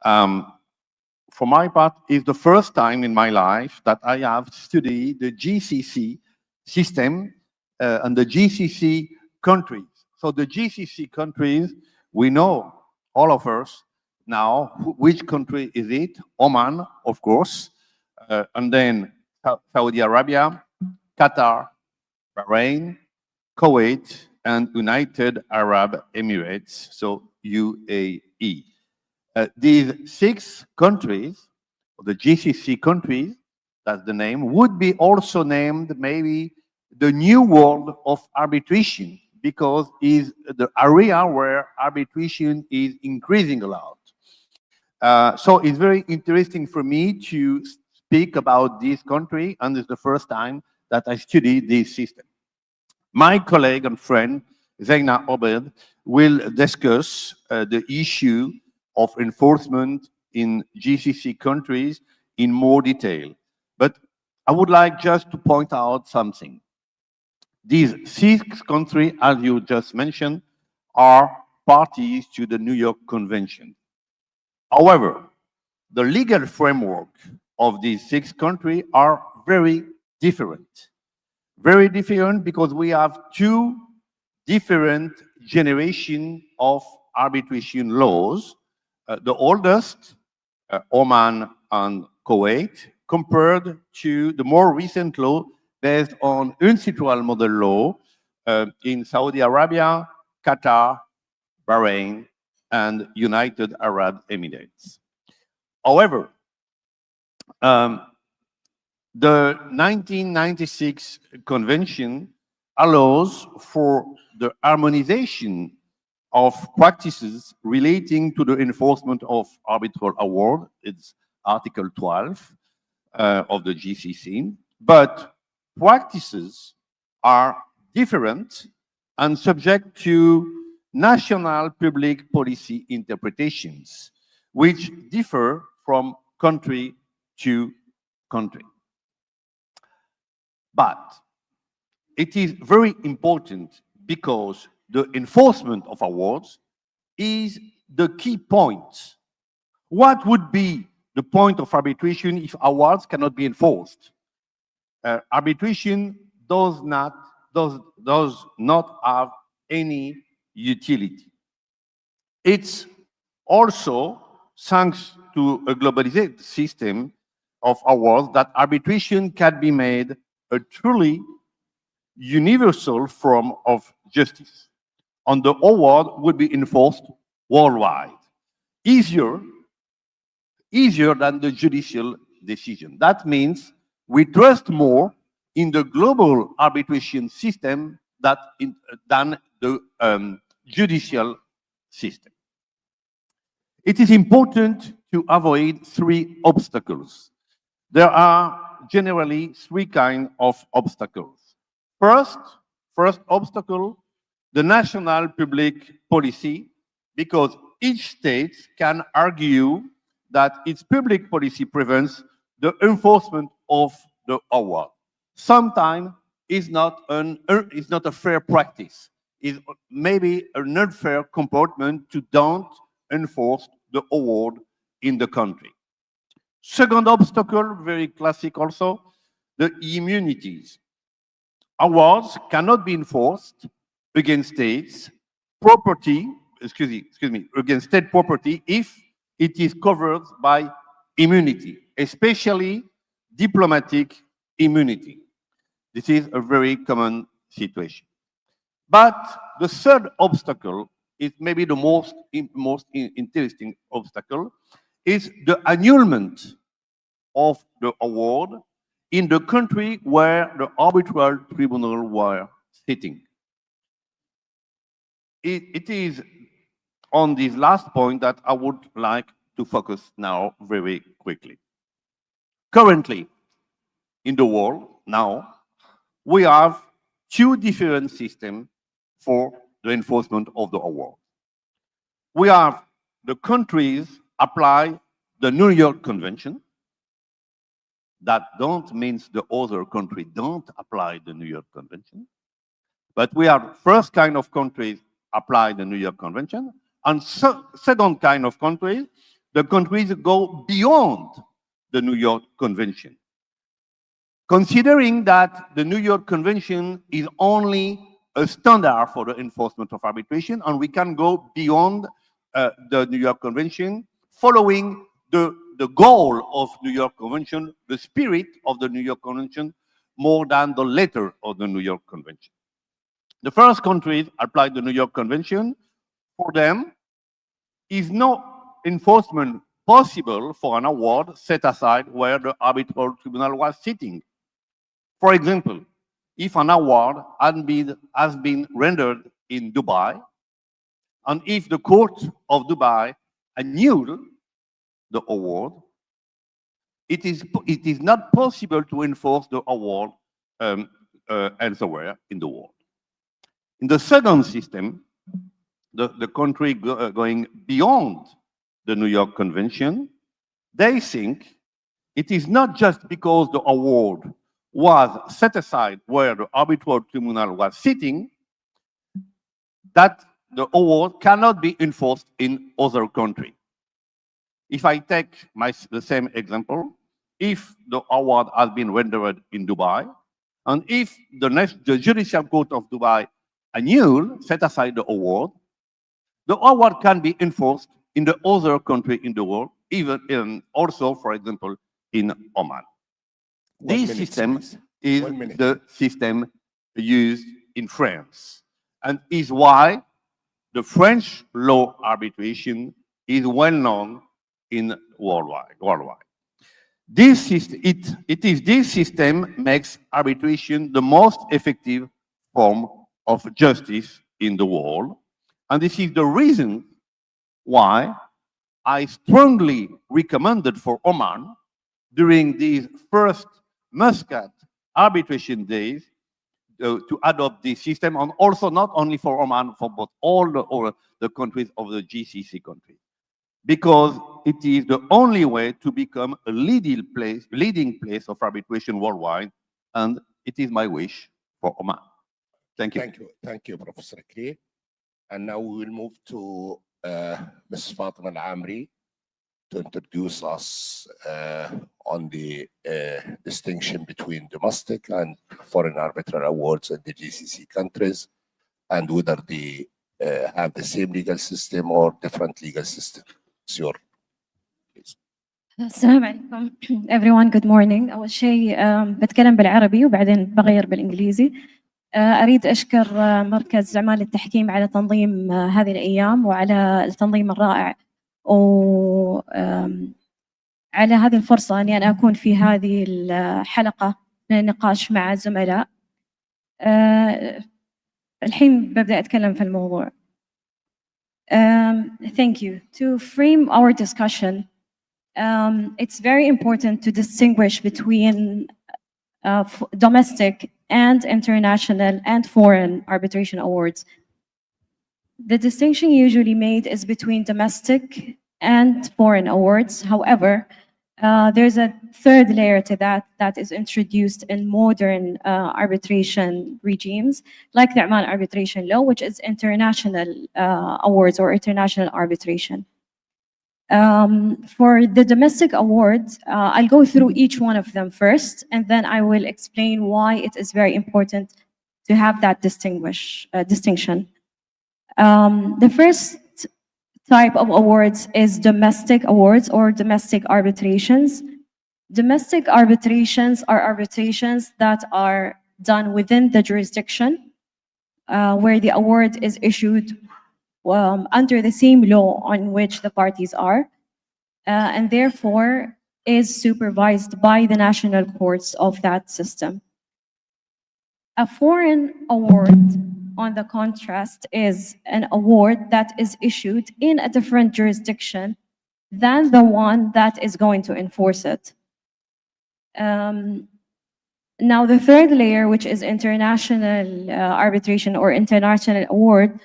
For my part, it's the first time in my life that I have studied the GCC system and the GCC countries. So the GCC countries, we know, all of us now, which country is it? Oman, of course, and then Saudi Arabia, Qatar, Bahrain, Kuwait, and United Arab Emirates, so UAE. These 6 countries, the GCC countries, that's the name, would be also named maybe the new world of arbitration, because is the area where arbitration is increasing a lot. So it's very interesting for me to speak about this country, and it's the first time that I study this system. My colleague and friend, Zaina Obed, will discuss the issue of enforcement in GCC countries in more detail. But I would like just to point out something. These 6 countries, as you just mentioned, are parties to the New York Convention. However, the legal framework of these 6 countries are very different. Very different because we have 2 different generations of arbitration laws. The oldest, Oman and Kuwait, compared to the more recent law based on UNCITRAL model law in Saudi Arabia, Qatar, Bahrain, and United Arab Emirates. However, the 1996 convention allows for the harmonization of practices relating to the enforcement of arbitral award. It's Article 12 of the GCC. But practices are different and subject to national public policy interpretations, which differ from country to country. But it is very important because the enforcement of awards is the key point. What would be the point of arbitration if awards cannot be enforced? Arbitration does not have any utility. It's also thanks to a globalized system of awards that arbitration can be made a truly universal form of justice. And the award would be enforced worldwide. Easier than the judicial decision. That means we trust more in the global arbitration system than the judicial system. It is important to avoid 3 obstacles. There are generally 3 kinds of obstacles. First obstacle, the national public policy, because each state can argue that its public policy prevents the enforcement of the award. Sometimes it's not a fair practice. It's maybe an unfair comportment to don't enforce the award in the country. Second obstacle, very classic also, the immunities. Awards cannot be enforced against states property, against state property if it is covered by immunity, especially diplomatic immunity. This is a very common situation. But the third obstacle is maybe the most interesting obstacle, is the annulment of the award in the country where the arbitral tribunal were sitting. It is on this last point that I would like to focus now very quickly. Currently, in the world now, we have 2 different systems for the enforcement of the award. We have the countries apply the New York Convention. That don't means the other country don't apply the New York Convention. But we have first kind of countries apply the New York Convention, and second kind of countries, the countries go beyond the New York Convention. Considering that the New York Convention is only a standard for the enforcement of arbitration, and we can go beyond the New York Convention, following the goal of New York Convention, the spirit of the New York Convention, more than the letter of the New York Convention. The first countries applied the New York Convention. For them, is no enforcement possible for an award set aside where the arbitral tribunal was sitting. For example, if an award has been rendered in Dubai, and if the court of Dubai annulled the award, it is not possible to enforce the award elsewhere in the world. In the second system, the country going beyond the New York Convention, they think it is not just because the award was set aside where the arbitral tribunal was sitting that the award cannot be enforced in other countries. If I take the same example, if the award has been rendered in Dubai, and if the Judicial Court of Dubai set aside the award can be enforced in the other country in the world, even also, for example, in Oman. This system is the system used in France, and is why the French law arbitration is well known in worldwide. This system makes arbitration the most effective form of justice in the world, and this is the reason why I strongly recommended for Oman during these first Muscat arbitration days to adopt this system, and also not only for Oman, but all the countries of the GCC countries, because it is the only way to become a leading place of arbitration worldwide, and it is my wish for Oman. Thank you. Thank you, Professor Klee. And now we will move to Ms. Fatima Al-Amri to introduce us on the distinction between domestic and foreign arbitral awards in the GCC countries, and whether they have the same legal system or different legal system. It's your, please. السلام عليكم everyone, good morning. أول شيء بتكلم بالعربي وبعدين بغير بالإنجليزي. أريد أشكر مركز عمان للتحكيم على تنظيم هذه الأيام وعلى التنظيم الرائع، وعلى هذه الفرصة أني أنا أكون في هذه الحلقة للنقاش مع الزملاء. الحين ببدأ أتكلم في الموضوع. Thank you. To frame our discussion, it's very important to distinguish between domestic and international and foreign arbitration awards. The distinction usually made is between domestic and foreign awards. However, there's a third layer to that is introduced in modern arbitration regimes, like the Oman arbitration law, which is international awards or international arbitration. For the domestic awards, I'll go through each one of them first, and then I will explain why it is very important to have that distinction. The first type of awards is domestic awards or domestic arbitrations. Domestic arbitrations are arbitrations that are done within the jurisdiction where the award is issued under the same law on which the parties are, and therefore is supervised by the national courts of that system. A foreign award, on the contrast, is an award that is issued in a different jurisdiction than the one that is going to enforce it. Now, the third layer, which is international arbitration or international award,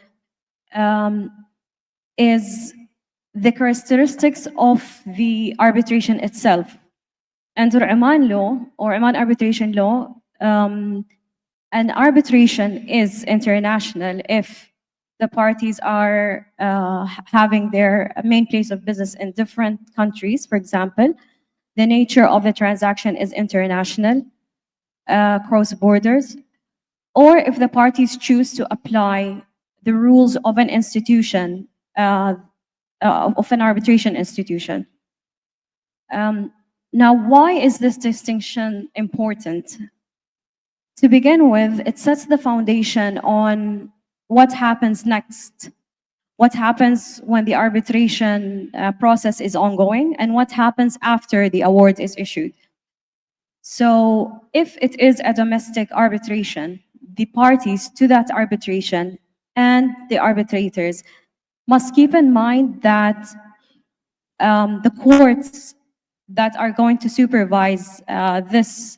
is the characteristics of the arbitration itself. Under Oman law or Oman arbitration law, an arbitration is international if the parties are having their main place of business in different countries. For example, the nature of the transaction is international, cross borders, or if the parties choose to apply the rules of an institution, of an arbitration institution. Now, why is this distinction important? To begin with, it sets the foundation on what happens next, what happens when the arbitration process is ongoing, and what happens after the award is issued. So if it is a domestic arbitration, the parties to that arbitration and the arbitrators must keep in mind that the courts that are going to supervise this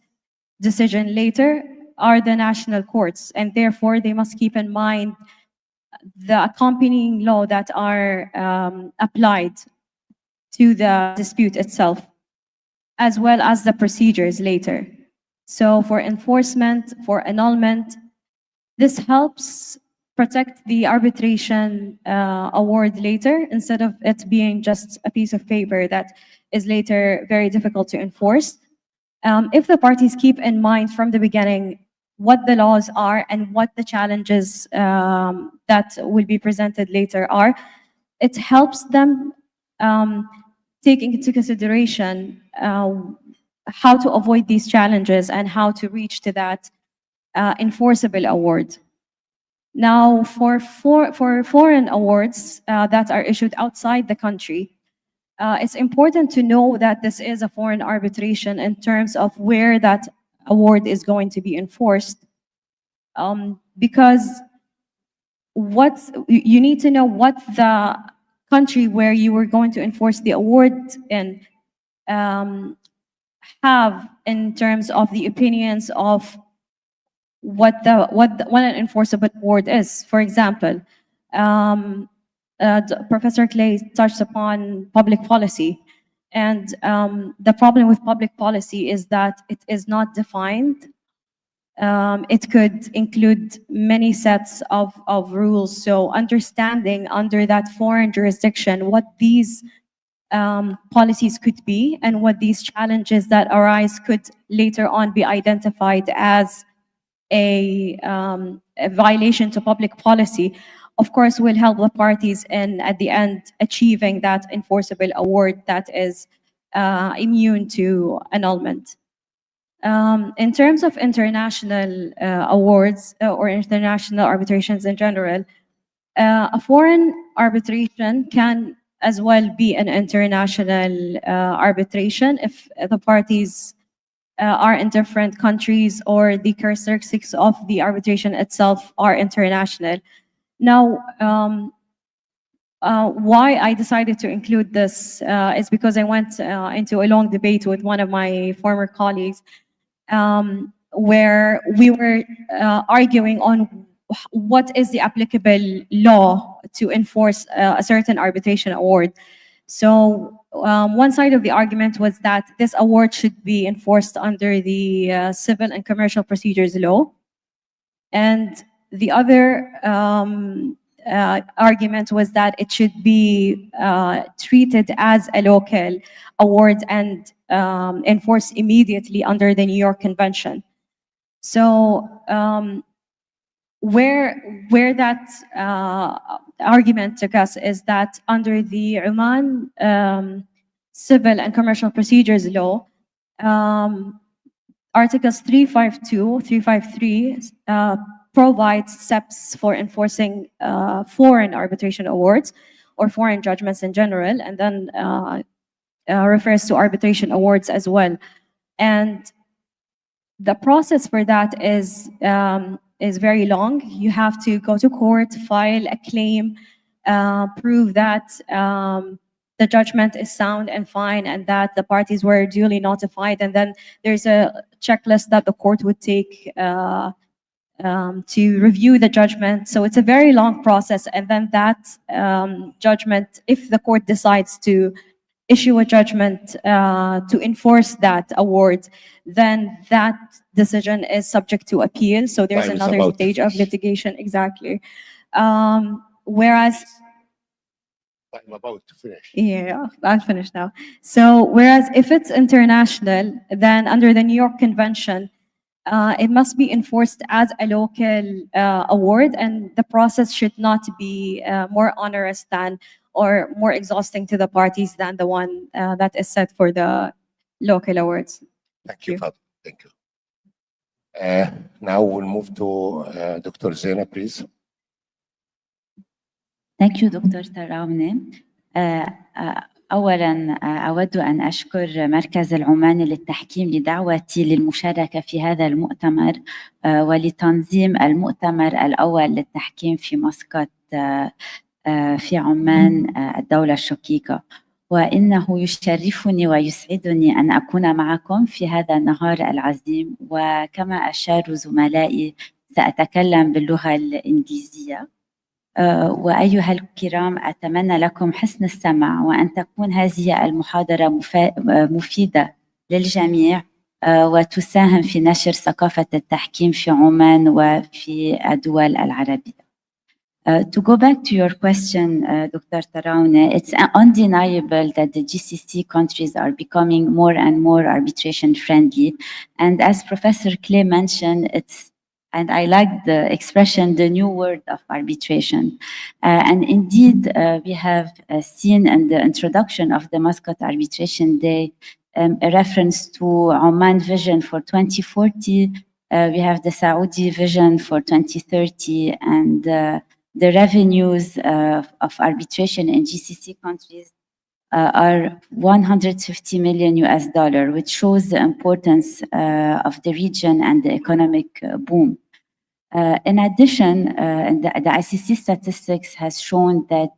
decision later are the national courts, and therefore they must keep in mind the accompanying law that are applied to the dispute itself, as well as the procedures later. So for enforcement, for annulment, this helps protect the arbitration award later, instead of it being just a piece of paper that is later very difficult to enforce. If the parties keep in mind from the beginning what the laws are and what the challenges that will be presented later are, it helps them take into consideration how to avoid these challenges and how to reach to that enforceable award. Now, for foreign awards that are issued outside the country, it's important to know that this is a foreign arbitration in terms of where that award is going to be enforced, because you need to know what the country where you were going to enforce the award in have in terms of the opinions of what an enforceable award is. For example, Professor Clay touched upon public policy, and the problem with public policy is that it is not defined. It could include many sets of rules, so understanding under that foreign jurisdiction what these policies could be and what these challenges that arise could later on be identified as a violation to public policy, of course, will help the parties in, at the end, achieving that enforceable award that is immune to annulment. In terms of international awards or international arbitrations in general, a foreign arbitration can as well be an international arbitration if the parties are in different countries or the characteristics of the arbitration itself are international. Now, why I decided to include this is because I went into a long debate with one of my former colleagues where we were arguing on what is the applicable law to enforce a certain arbitration award. So one side of the argument was that this award should be enforced under the Civil and Commercial Procedures Law. And the other argument was that it should be treated as a local award and enforced immediately under the New York Convention. So where that argument took us is that under the Oman Civil and Commercial Procedures Law, Articles 352, 353 provides steps for enforcing foreign arbitration awards or foreign judgments in general, and then refers to arbitration awards as well. And the process for that is very long. You have to go to court, file a claim, prove that the judgment is sound and fine and that the parties were duly notified. And then there's a checklist that the court would take to review the judgment. So it's a very long process. And then that judgment, if the court decides to issue a judgment to enforce that award, then that decision is subject to appeal. So there's another stage of litigation, exactly. Whereas I'm about to finish. Yeah, I'll finish now. So whereas if it's international, then under the New York Convention, it must be enforced as a local award, and the process should not be more onerous than or more exhausting to the parties than the one that is set for the local awards. Thank you, Fadl. Thank you. Now we'll move to Dr. Zena, please. Thank you, Dr. تراوني. أولاً أود أن أشكر مركز العماني للتحكيم لدعوتي للمشاركة في هذا المؤتمر ولتنظيم المؤتمر الأول للتحكيم في مسقط في عمان الدولة الشقيقة. وإنه يشرفني ويسعدني أن أكون معكم في هذا النهار العظيم. وكما أشار زملائي سأتكلم باللغة الإنجليزية. وأيها الكرام، أتمنى لكم حسن السمع وأن تكون هذه المحاضرة مفيدة للجميع وتساهم في نشر ثقافة التحكيم في عمان وفي الدول العربية. To go back to your question, Dr. Taraune, it's undeniable that the GCC countries are becoming more and more arbitration friendly. And as Professor Clay mentioned, and I like the expression, the new word of arbitration. And indeed, we have seen in the introduction of the Muscat Arbitration Day a reference to Oman Vision for 2040. We have the Saudi Vision for 2030, and the revenues of arbitration in GCC countries are 150 million US dollar, which shows the importance of the region and the economic boom. In addition, the ICC statistics has shown that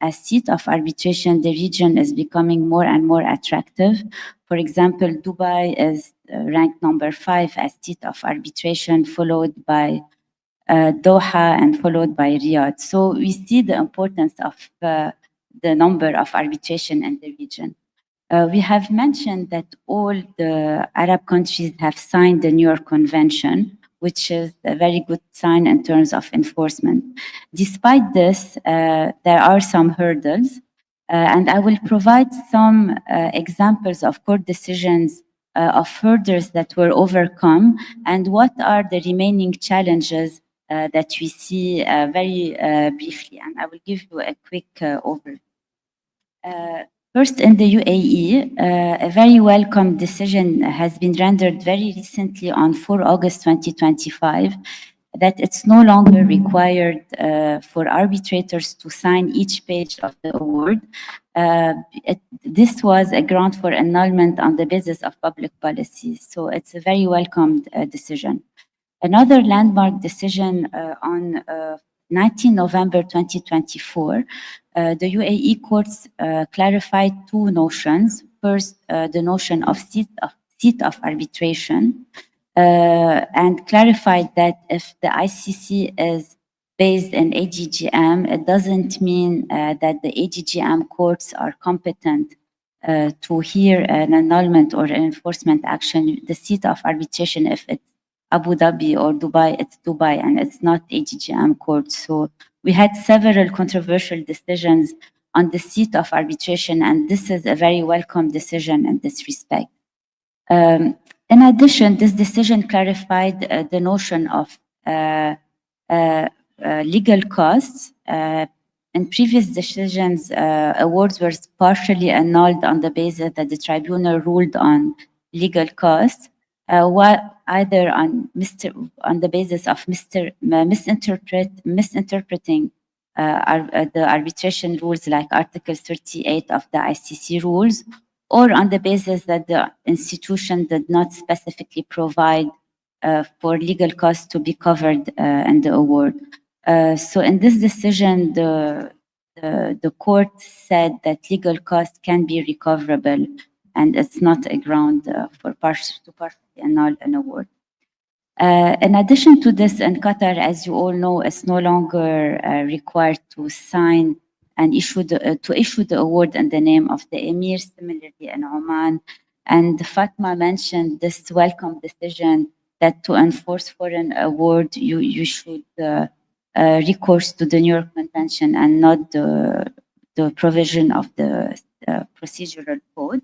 as seat of arbitration, the region is becoming more and more attractive. For example, Dubai is ranked number 5 as seat of arbitration, followed by Doha and followed by Riyadh. So we see the importance of the number of arbitration in the region. We have mentioned that all the Arab countries have signed the New York Convention, which is a very good sign in terms of enforcement. Despite this, there are some hurdles, and I will provide some examples of court decisions of hurdles that were overcome and what are the remaining challenges that we see very briefly, and I will give you a quick overview. First, in the UAE, a very welcome decision has been rendered very recently on 4 August 2025 that it's no longer required for arbitrators to sign each page of the award. This was a ground for annulment on the basis of public policy, so it's a very welcomed decision. Another landmark decision on 19 November 2024, the UAE courts clarified two notions. First, the notion of seat of arbitration, and clarified that if the ICC is based in AGGM, it doesn't mean that the AGGM courts are competent to hear an annulment or an enforcement action. The seat of arbitration, if it's Abu Dhabi or Dubai, it's Dubai and it's not AGGM court. So we had several controversial decisions on the seat of arbitration, and this is a very welcome decision in this respect. In addition, this decision clarified the notion of legal costs. In previous decisions, awards were partially annulled on the basis that the tribunal ruled on legal costs, either on the basis of misinterpreting the arbitration rules like Article 38 of the ICC rules, or on the basis that the institution did not specifically provide for legal costs to be covered in the award. So in this decision, the court said that legal costs can be recoverable, and it's not a ground for partially annul an award. In addition to this, in Qatar, as you all know, it's no longer required to sign and issue the award in the name of the emir. Similarly, in Oman, and Fatma mentioned this welcome decision that to enforce foreign award, you should recourse to the New York Convention and not the provision of the procedural code.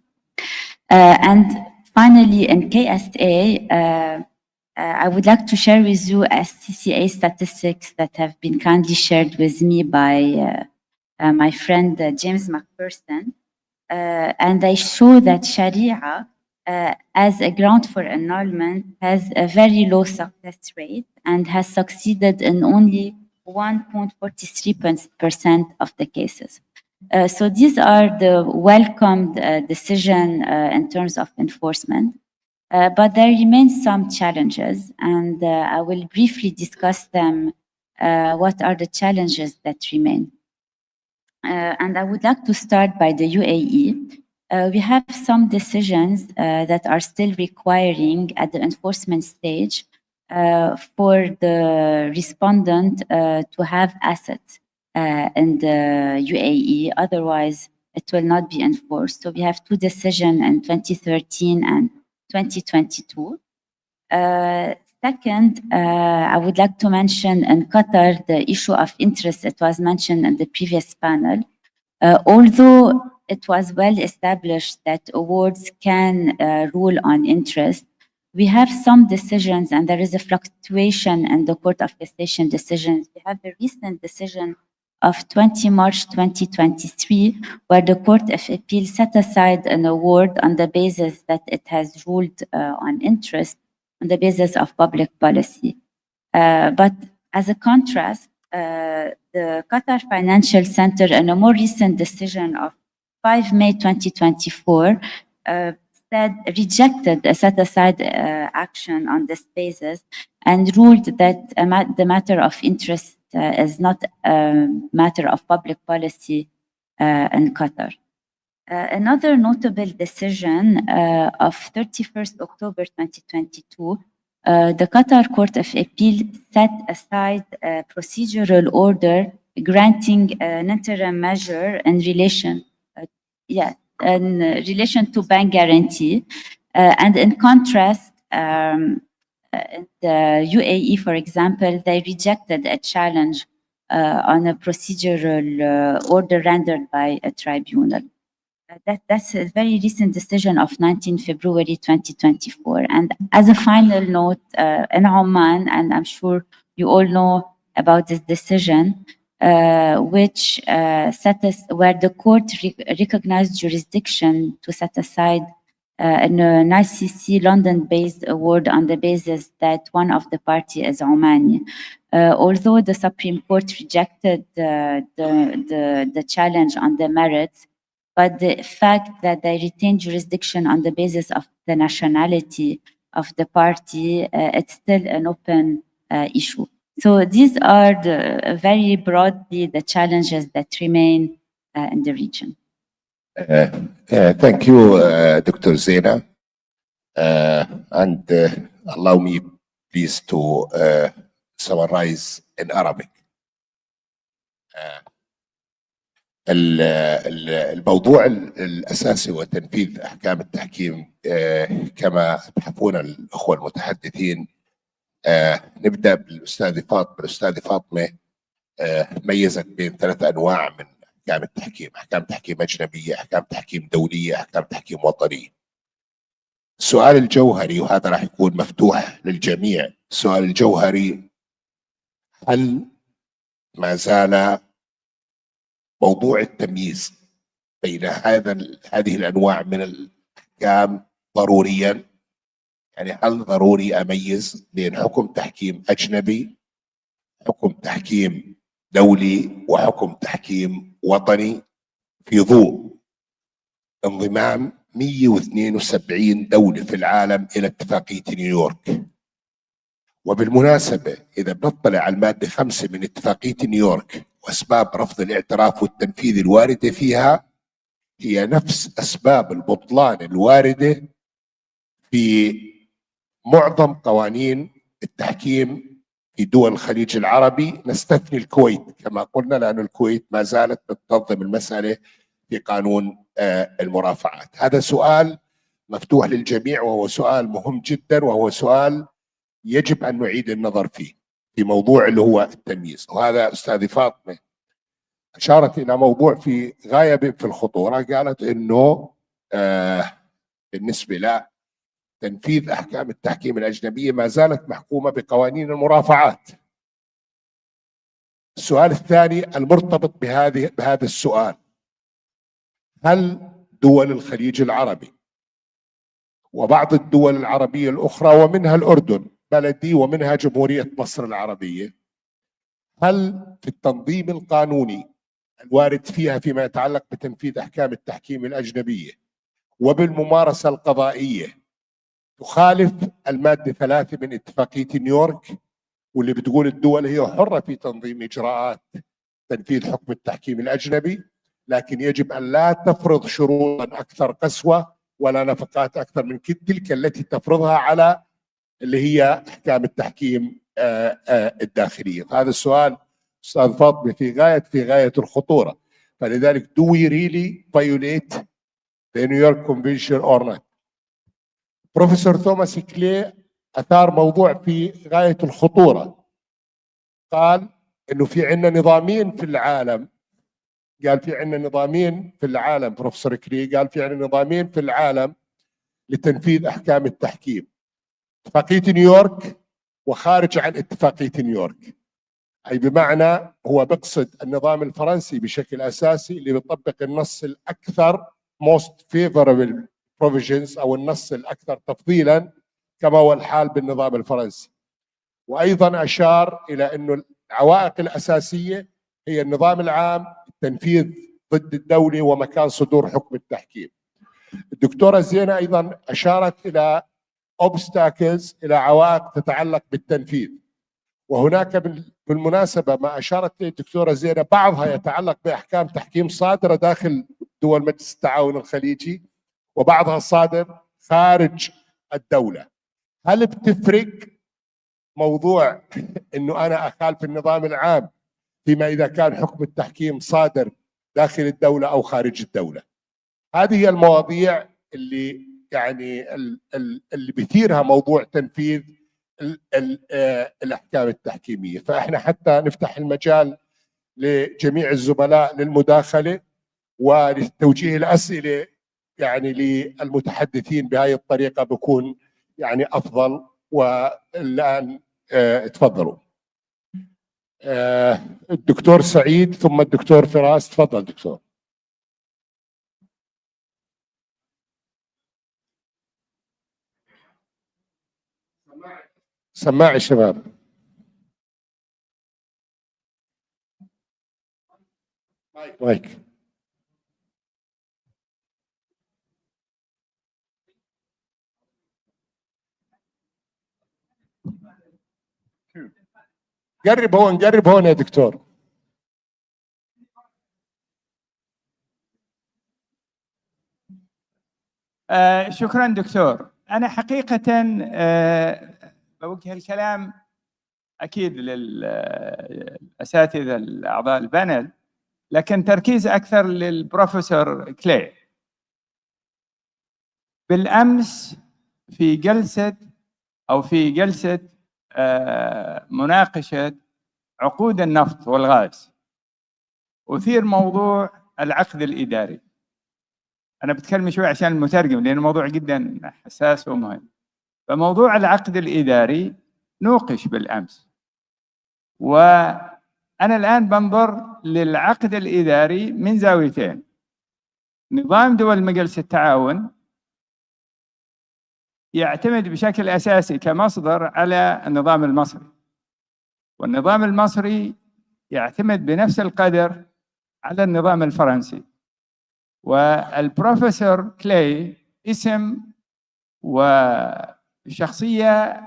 And finally, in KSA, I would like to share with you SCCA statistics that have been kindly shared with me by my friend James McPherson. And they show that Sharia, as a ground for annulment, has a very low success rate and has succeeded in only 1.43% of the cases. So these are the welcomed decision in terms of enforcement. But there remain some challenges, and I will briefly discuss them. What are the challenges that remain? And I would like to start by the UAE. We have some decisions that are still requiring at the enforcement stage for the respondent to have assets in the UAE. Otherwise, it will not be enforced. So we have two decisions in 2013 and 2022. Second, I would like to mention in Qatar the issue of interest. It was mentioned in the previous panel. Although it was well established that awards can rule on interest, we have some decisions and there is a fluctuation in the Court of Cassation decisions. We have the recent decision of 20 March 2023, where the Court of Appeal set aside an award on the basis that it has ruled on interest on the basis of public policy. But as a contrast, the Qatar Financial Center in a more recent decision of 5 May 2024 rejected a set-aside action on this basis and ruled that the matter of interest is not a matter of public policy in Qatar. Another notable decision of 31st October 2022, the Qatar Court of Appeal set aside a procedural order granting an interim measure in relation to bank guarantee. And in contrast, the UAE, for example, they rejected a challenge on a procedural order rendered by a tribunal. That's a very recent decision of 19 February 2024. And as a final note, in Oman, and I'm sure you all know about this decision, which where the court recognized jurisdiction to set aside an ICC London-based award on the basis that one of the party is Omani. Although the Supreme Court rejected the challenge on the merits, but the fact that they retain jurisdiction on the basis of the nationality of the party, it's still an open issue. So these are very broadly the challenges that remain in the region. Thank you, Dr. Zeina. And allow me please to summarize in Arabic. الموضوع الأساسي هو تنفيذ أحكام التحكيم كما تحفون الأخوة المتحدثين. نبدأ بالأستاذة فاطمة ميزت بين 3 أنواع من أحكام التحكيم: أحكام تحكيم أجنبية، أحكام تحكيم دولية، أحكام تحكيم وطنية. السؤال الجوهري، وهذا راح يكون مفتوح للجميع، السؤال الجوهري: هل ما زال موضوع التمييز بين هذه الأنواع من الأحكام ضروريا؟ يعني هل ضروري أميز بين حكم تحكيم أجنبي، حكم تحكيم دولي، وحكم تحكيم وطني في ضوء انضمام 172 دولة في العالم إلى اتفاقية نيويورك؟ وبالمناسبة إذا بنطلع على المادة 5 من اتفاقية نيويورك وأسباب رفض الاعتراف والتنفيذ الواردة فيها هي نفس أسباب البطلان الواردة في معظم قوانين التحكيم في دول الخليج العربي، نستثني الكويت كما قلنا، لأن الكويت ما زالت بتنظم المسألة في قانون المرافعات. هذا سؤال مفتوح للجميع وهو سؤال مهم جدا، وهو سؤال يجب أن نعيد النظر فيه في موضوع اللي هو التمييز. وهذا أستاذي فاطمة أشارت إلى موضوع في غاية في الخطورة، قالت إنه بالنسبة لا تنفيذ أحكام التحكيم الأجنبية ما زالت محكومة بقوانين المرافعات. السؤال الثاني المرتبط بهذا السؤال: هل دول الخليج العربي وبعض الدول العربية الأخرى ومنها الأردن بلدي ومنها جمهورية مصر العربية، هل في التنظيم القانوني الوارد فيها فيما يتعلق بتنفيذ أحكام التحكيم الأجنبية وبالممارسة القضائية تخالف المادة 3 من اتفاقية نيويورك، واللي بتقول الدول هي حرة في تنظيم إجراءات تنفيذ حكم التحكيم الأجنبي، لكن يجب أن لا تفرض شروطا أكثر قسوة ولا نفقات أكثر من تلك التي تفرضها على اللي هي أحكام التحكيم الداخلية. هذا السؤال أستاذ فاطمة في غاية الخطورة. فلذلك do we really violate the New York Convention or not؟ بروفيسور توماس كلي أثار موضوع في غاية الخطورة، قال إنه في عندنا نظامين في العالم، قال في عندنا نظامين في العالم، بروفيسور كلي قال في عندنا نظامين في العالم لتنفيذ أحكام التحكيم: اتفاقية نيويورك وخارج عن اتفاقية نيويورك. أي بمعنى هو بقصد النظام الفرنسي بشكل أساسي اللي بيطبق النص الأكثر most favorable provisions أو النص الأكثر تفضيلا كما هو الحال بالنظام الفرنسي. وأيضا أشار إلى أنه العوائق الأساسية هي النظام العام، التنفيذ ضد الدولة ومكان صدور حكم التحكيم. الدكتورة زينة أيضا أشارت إلى obstacles، إلى عوائق تتعلق بالتنفيذ. وهناك بالمناسبة ما أشارت إليه الدكتورة زينة بعضها يتعلق بأحكام تحكيم صادرة داخل دول مجلس التعاون الخليجي وبعضها صادر خارج الدولة. هل بتفرق موضوع إنه أنا أخالف النظام العام فيما إذا كان حكم التحكيم صادر داخل الدولة أو خارج الدولة؟ هذه هي المواضيع اللي يعني اللي بيثيرها موضوع تنفيذ الأحكام التحكيمية. فإحنا حتى نفتح المجال لجميع الزملاء للمداخلة ولتوجيه الأسئلة يعني للمتحدثين بهذه الطريقة بكون يعني أفضل. والآن تفضلوا. الدكتور سعيد ثم الدكتور فراس. تفضل دكتور. سماعي شباب. مايك. قرب هون يا دكتور. شكرا دكتور. أنا حقيقة بوجه الكلام أكيد للأساتذة الأعضاء البانل، لكن تركيز أكثر للبروفيسور كلاي. بالأمس في جلسة مناقشة عقود النفط والغاز أثير موضوع العقد الإداري. أنا بتكلم شوي عشان المترجم لأن الموضوع جدا حساس ومهم. فموضوع العقد الإداري نوقش بالأمس، وأنا الآن بنظر للعقد الإداري من زاويتين: نظام دول مجلس التعاون يعتمد بشكل أساسي كمصدر على النظام المصري، والنظام المصري يعتمد بنفس القدر على النظام الفرنسي. والبروفيسور كلاي اسم وشخصية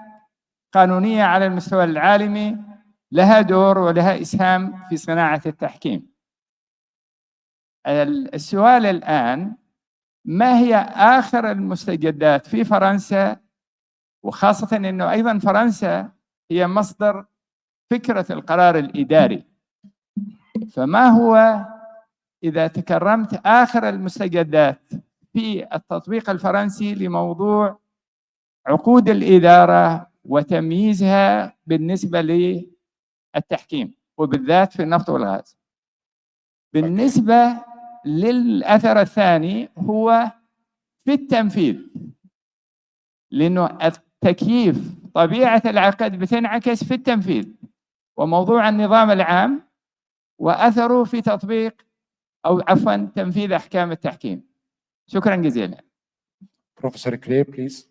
قانونية على المستوى العالمي لها دور ولها إسهام في صناعة التحكيم. السؤال الآن: ما هي آخر المستجدات في فرنسا، وخاصة أنه أيضا فرنسا هي مصدر فكرة القرار الإداري؟ فما هو إذا تكرمت آخر المستجدات في التطبيق الفرنسي لموضوع عقود الإدارة وتمييزها بالنسبة للتحكيم وبالذات في النفط والغاز؟ بالنسبة للأثر الثاني هو في التنفيذ، لأنه التكييف طبيعة العقد بتنعكس في التنفيذ، وموضوع النظام العام وأثره في تطبيق أو عفوا تنفيذ أحكام التحكيم. شكرا جزيلا. Professor Clay, please.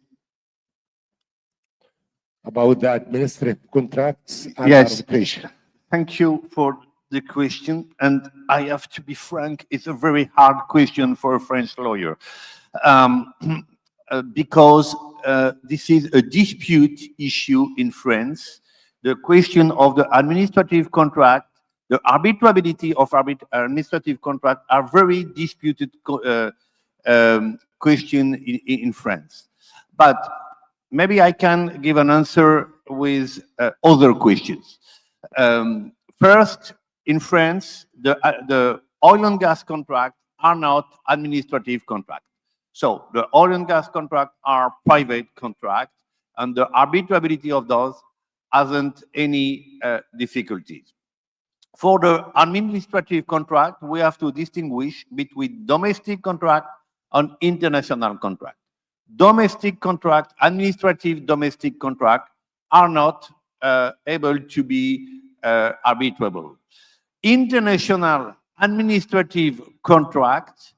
About the administrative contracts and arbitration. Thank you for the question, and I have to be frank, it's a very hard question for a French lawyer, because this is a dispute issue in France. The question of the administrative contract The arbitrability of administrative contract are very disputed question in France. But maybe I can give an answer with other questions. First, in France, the oil and gas contracts are not administrative contracts. So the oil and gas contracts are private contracts, and the arbitrability of those hasn't any difficulties. For the administrative contract, we have to distinguish between domestic contract and international contract. Domestic contract, administrative domestic contract, are not able to be arbitrable. International administrative contract,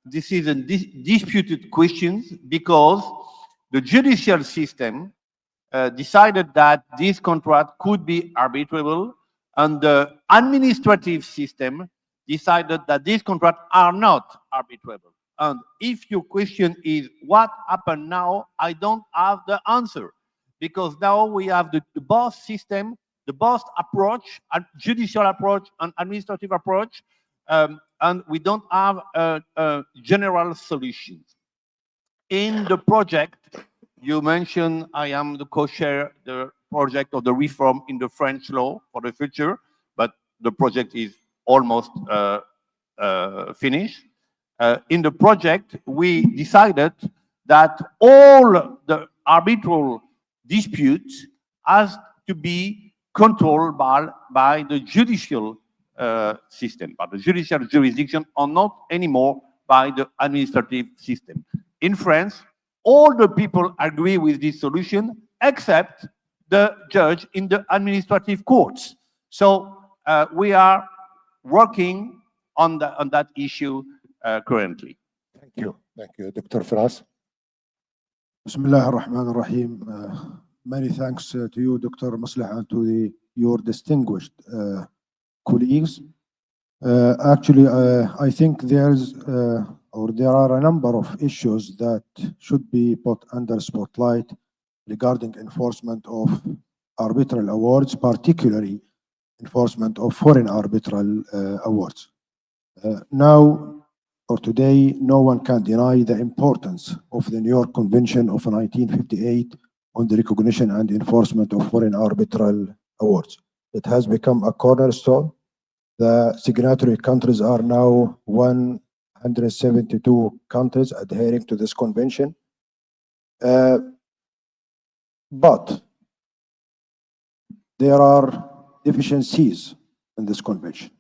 this is a disputed question because the judicial system decided that this contract could be arbitrable, and the administrative system decided that these contracts are not arbitrable. And if your question is what happened now, I don't have the answer, because now we have the both system, the both approach, judicial approach and administrative approach, and we don't have a general solution. In the project, you mentioned I am the co-chair the project of the reform in the French law for the future, but the project is almost finished. In the project, we decided that all the arbitral disputes has to be controlled by the judicial system, by the judicial jurisdiction, or not anymore by the administrative system. In France, all the people agree with this solution except the judge in the administrative courts. So we are working on that issue currently. Thank you. Thank you. Dr. Firas. Bismillah ar-Rahman ar-Rahim. Many thanks to you, Dr. Masleh, and to your distinguished colleagues. Actually, I think there are a number of issues that should be put under spotlight regarding enforcement of arbitral awards, particularly enforcement of foreign arbitral awards. Now, or today, no one can deny the importance of the New York Convention of 1958 on the recognition and enforcement of foreign arbitral awards. It has become a cornerstone. The signatory countries are now 172 countries adhering to this convention. But there are deficiencies in this convention.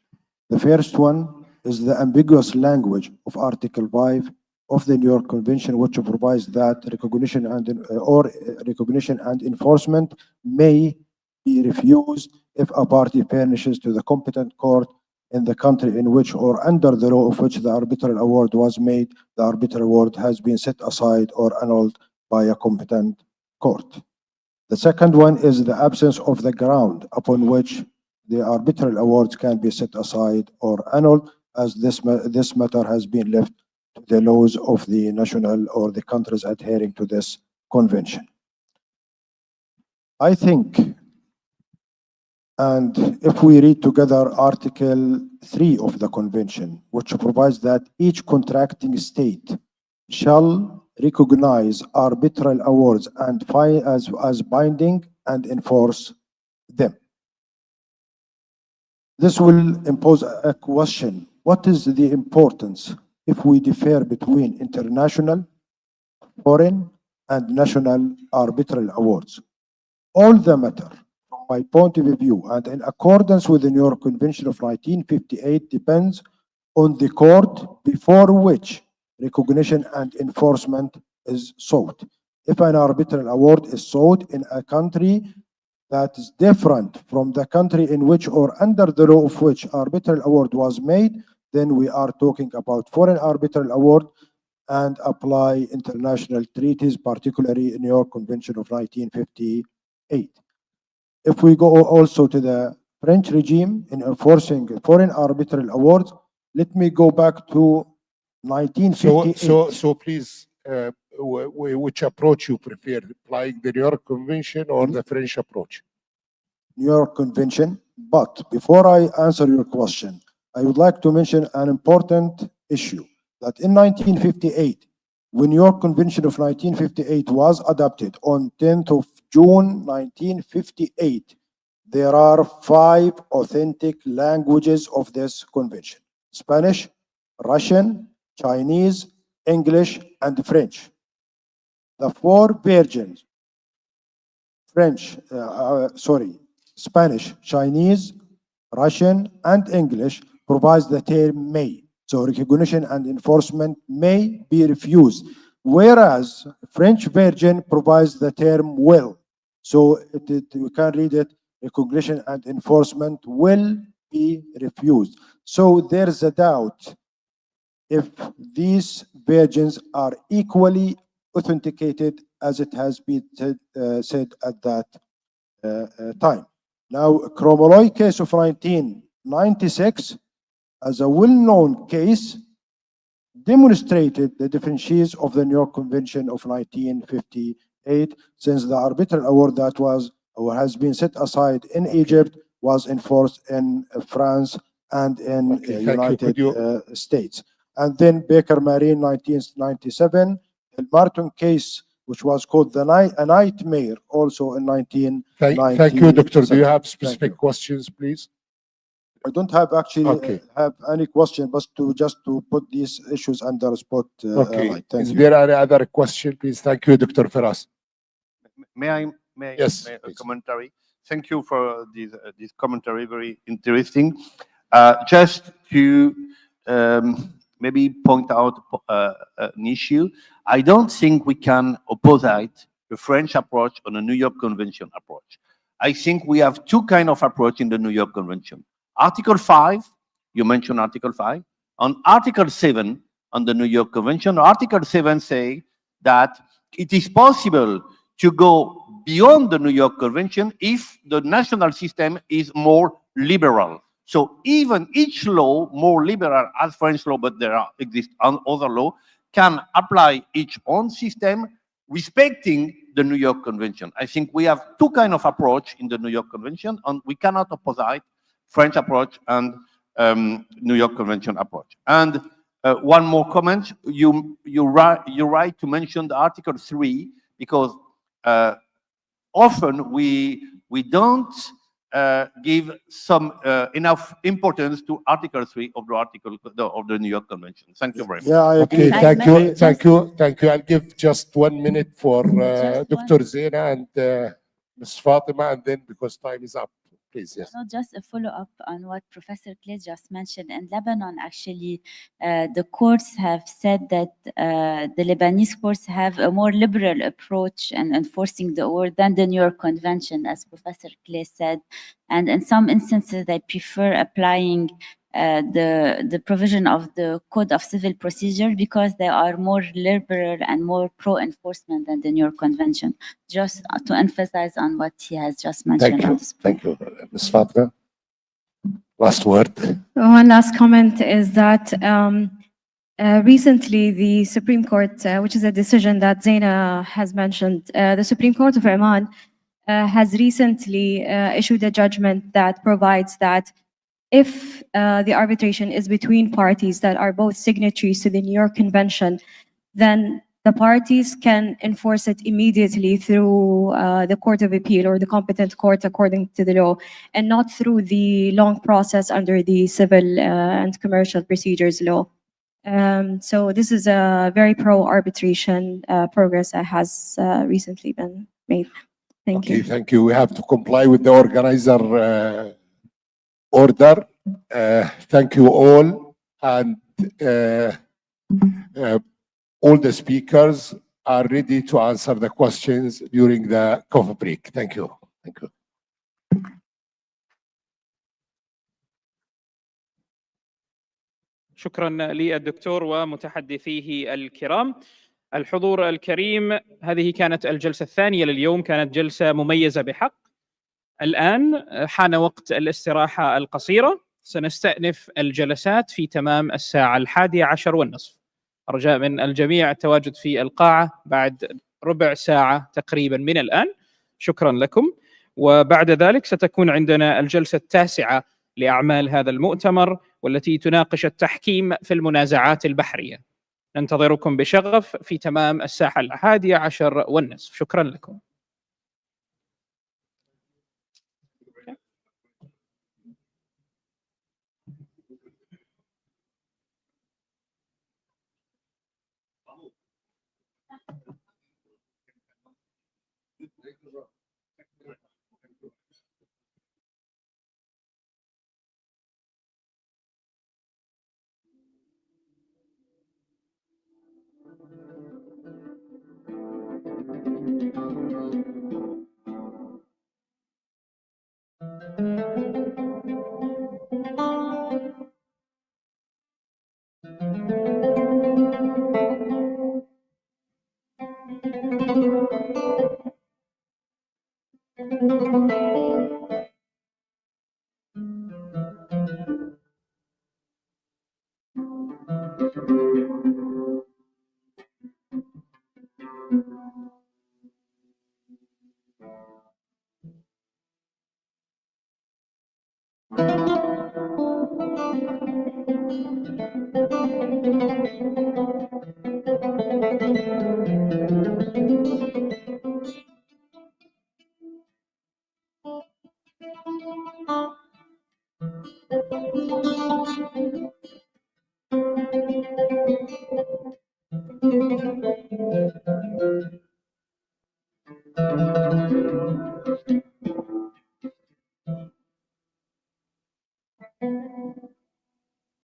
The first one is the ambiguous language of Article 5 of the New York Convention, which provides that recognition and enforcement may be refused if a party furnishes to the competent court in the country in which or under the law of which the arbitral award was made, the arbitral award has been set aside or annulled by a competent court. The second one is the absence of the ground upon which the arbitral awards can be set aside or annulled, as this matter has been left to the laws of the national or the countries adhering to this convention. I think, and if we read together Article 3 of the convention, which provides that each contracting state shall recognize arbitral awards and as binding and enforce them. This will impose a question. What is the importance if we differ between international, foreign, and national arbitral awards? All the matter, from my point of view, and in accordance with the New York Convention of 1958, depends on the court before which recognition and enforcement is sought. If an arbitral award is sought in a country that is different from the country in which or under the law of which arbitral award was made, then we are talking about foreign arbitral award and apply international treaties, particularly New York Convention of 1958. If we go also to the French regime in enforcing foreign arbitral awards, let me go back to 1958. So please, which approach you prefer, applying the New York Convention or the French approach? New York Convention, But before I answer your question, I would like to mention an important issue that in 1958, when New York Convention of 1958 was adopted on 10th of June 1958, there are 5 authentic languages of this convention: Spanish, Russian, Chinese, English, and French. The 4 versions, Spanish, Chinese, Russian, and English provides the term may. So recognition and enforcement may be refused, whereas French version provides the term will. So we can read it, recognition and enforcement will be refused. So there's a doubt if these versions are equally authenticated as it has been said at that time. Now, Kromoloy case of 1996, as a well-known case, demonstrated the deficiencies of the New York Convention of 1958, since the arbitral award that was or has been set aside in Egypt was enforced in France and in United States. And then Baker Marine 1997, the Martin case, which was called a nightmare, also in 1990. Thank you, Doctor. Do you have specific questions, please? I don't have actually have any question, but just to put these issues under spot. Okay. Thank Is you. there any other question, please? Thank you, Dr. Firas. May I Yes, make a please. commentary? Thank you for this commentary, very interesting. Just to maybe point out an issue, I don't think we can opposite the French approach on the New York Convention approach. I think we have 2 kinds of approach in the New York Convention. Article 5, you mentioned Article 5. On Article 7 on the New York Convention, Article 7 say that it is possible to go beyond the New York Convention if the national system is more liberal. So even each law, more liberal as French law, but there exist other law, can apply its own system respecting the New York Convention. I think we have 2 kinds of approach in the New York Convention, and we cannot opposite French approach and New York Convention approach. And one more comment, you're right to mention the Article 3, because often we don't give some enough importance to Article 3 of the New York Convention. Thank you very much. Yeah, I agree. Okay, thank you, thank you, thank you. I'll give just 1 minute for Dr. Zena and Ms. Fatima, and then because time is up, please. Yes. No, just a follow-up on what Professor Clay just mentioned. In Lebanon, actually, the courts have said that the Lebanese courts have a more liberal approach in enforcing the award than the New York Convention, as Professor Clay said. And in some instances, they prefer applying the provision of the Code of Civil Procedure because they are more liberal and more pro-enforcement than the New York Convention. Just to emphasize on what he has just mentioned. Thank you. Ms. Fatima, last word. One last comment is that recently the Supreme Court, which is a decision that Zaina has mentioned, the Supreme Court of Oman has recently issued a judgment that provides that if the arbitration is between parties that are both signatories to the New York Convention, then the parties can enforce it immediately through the Court of Appeal or the competent court according to the law, and not through the long process under the Civil and Commercial Procedures Law. So this is a very pro-arbitration progress that has recently been made. Thank you. Thank you. We have to comply with the organizer order. Thank you all, and all the speakers are ready to answer the questions during the coffee break. Thank you. Thank you. شكرا للدكتور ومتحدثيه الكرام. الحضور الكريم، هذه كانت الجلسة الثانية لليوم، كانت جلسة مميزة بحق. الآن حان وقت الاستراحة القصيرة، سنستأنف الجلسات في تمام 11:30. رجاء من الجميع التواجد في القاعة بعد ربع ساعة تقريبا من الآن. شكرا لكم. وبعد ذلك ستكون عندنا الجلسة التاسعة لأعمال هذا المؤتمر، والتي تناقش التحكيم في المنازعات البحرية. ننتظركم بشغف في تمام الساعة 11:30. شكرا لكم.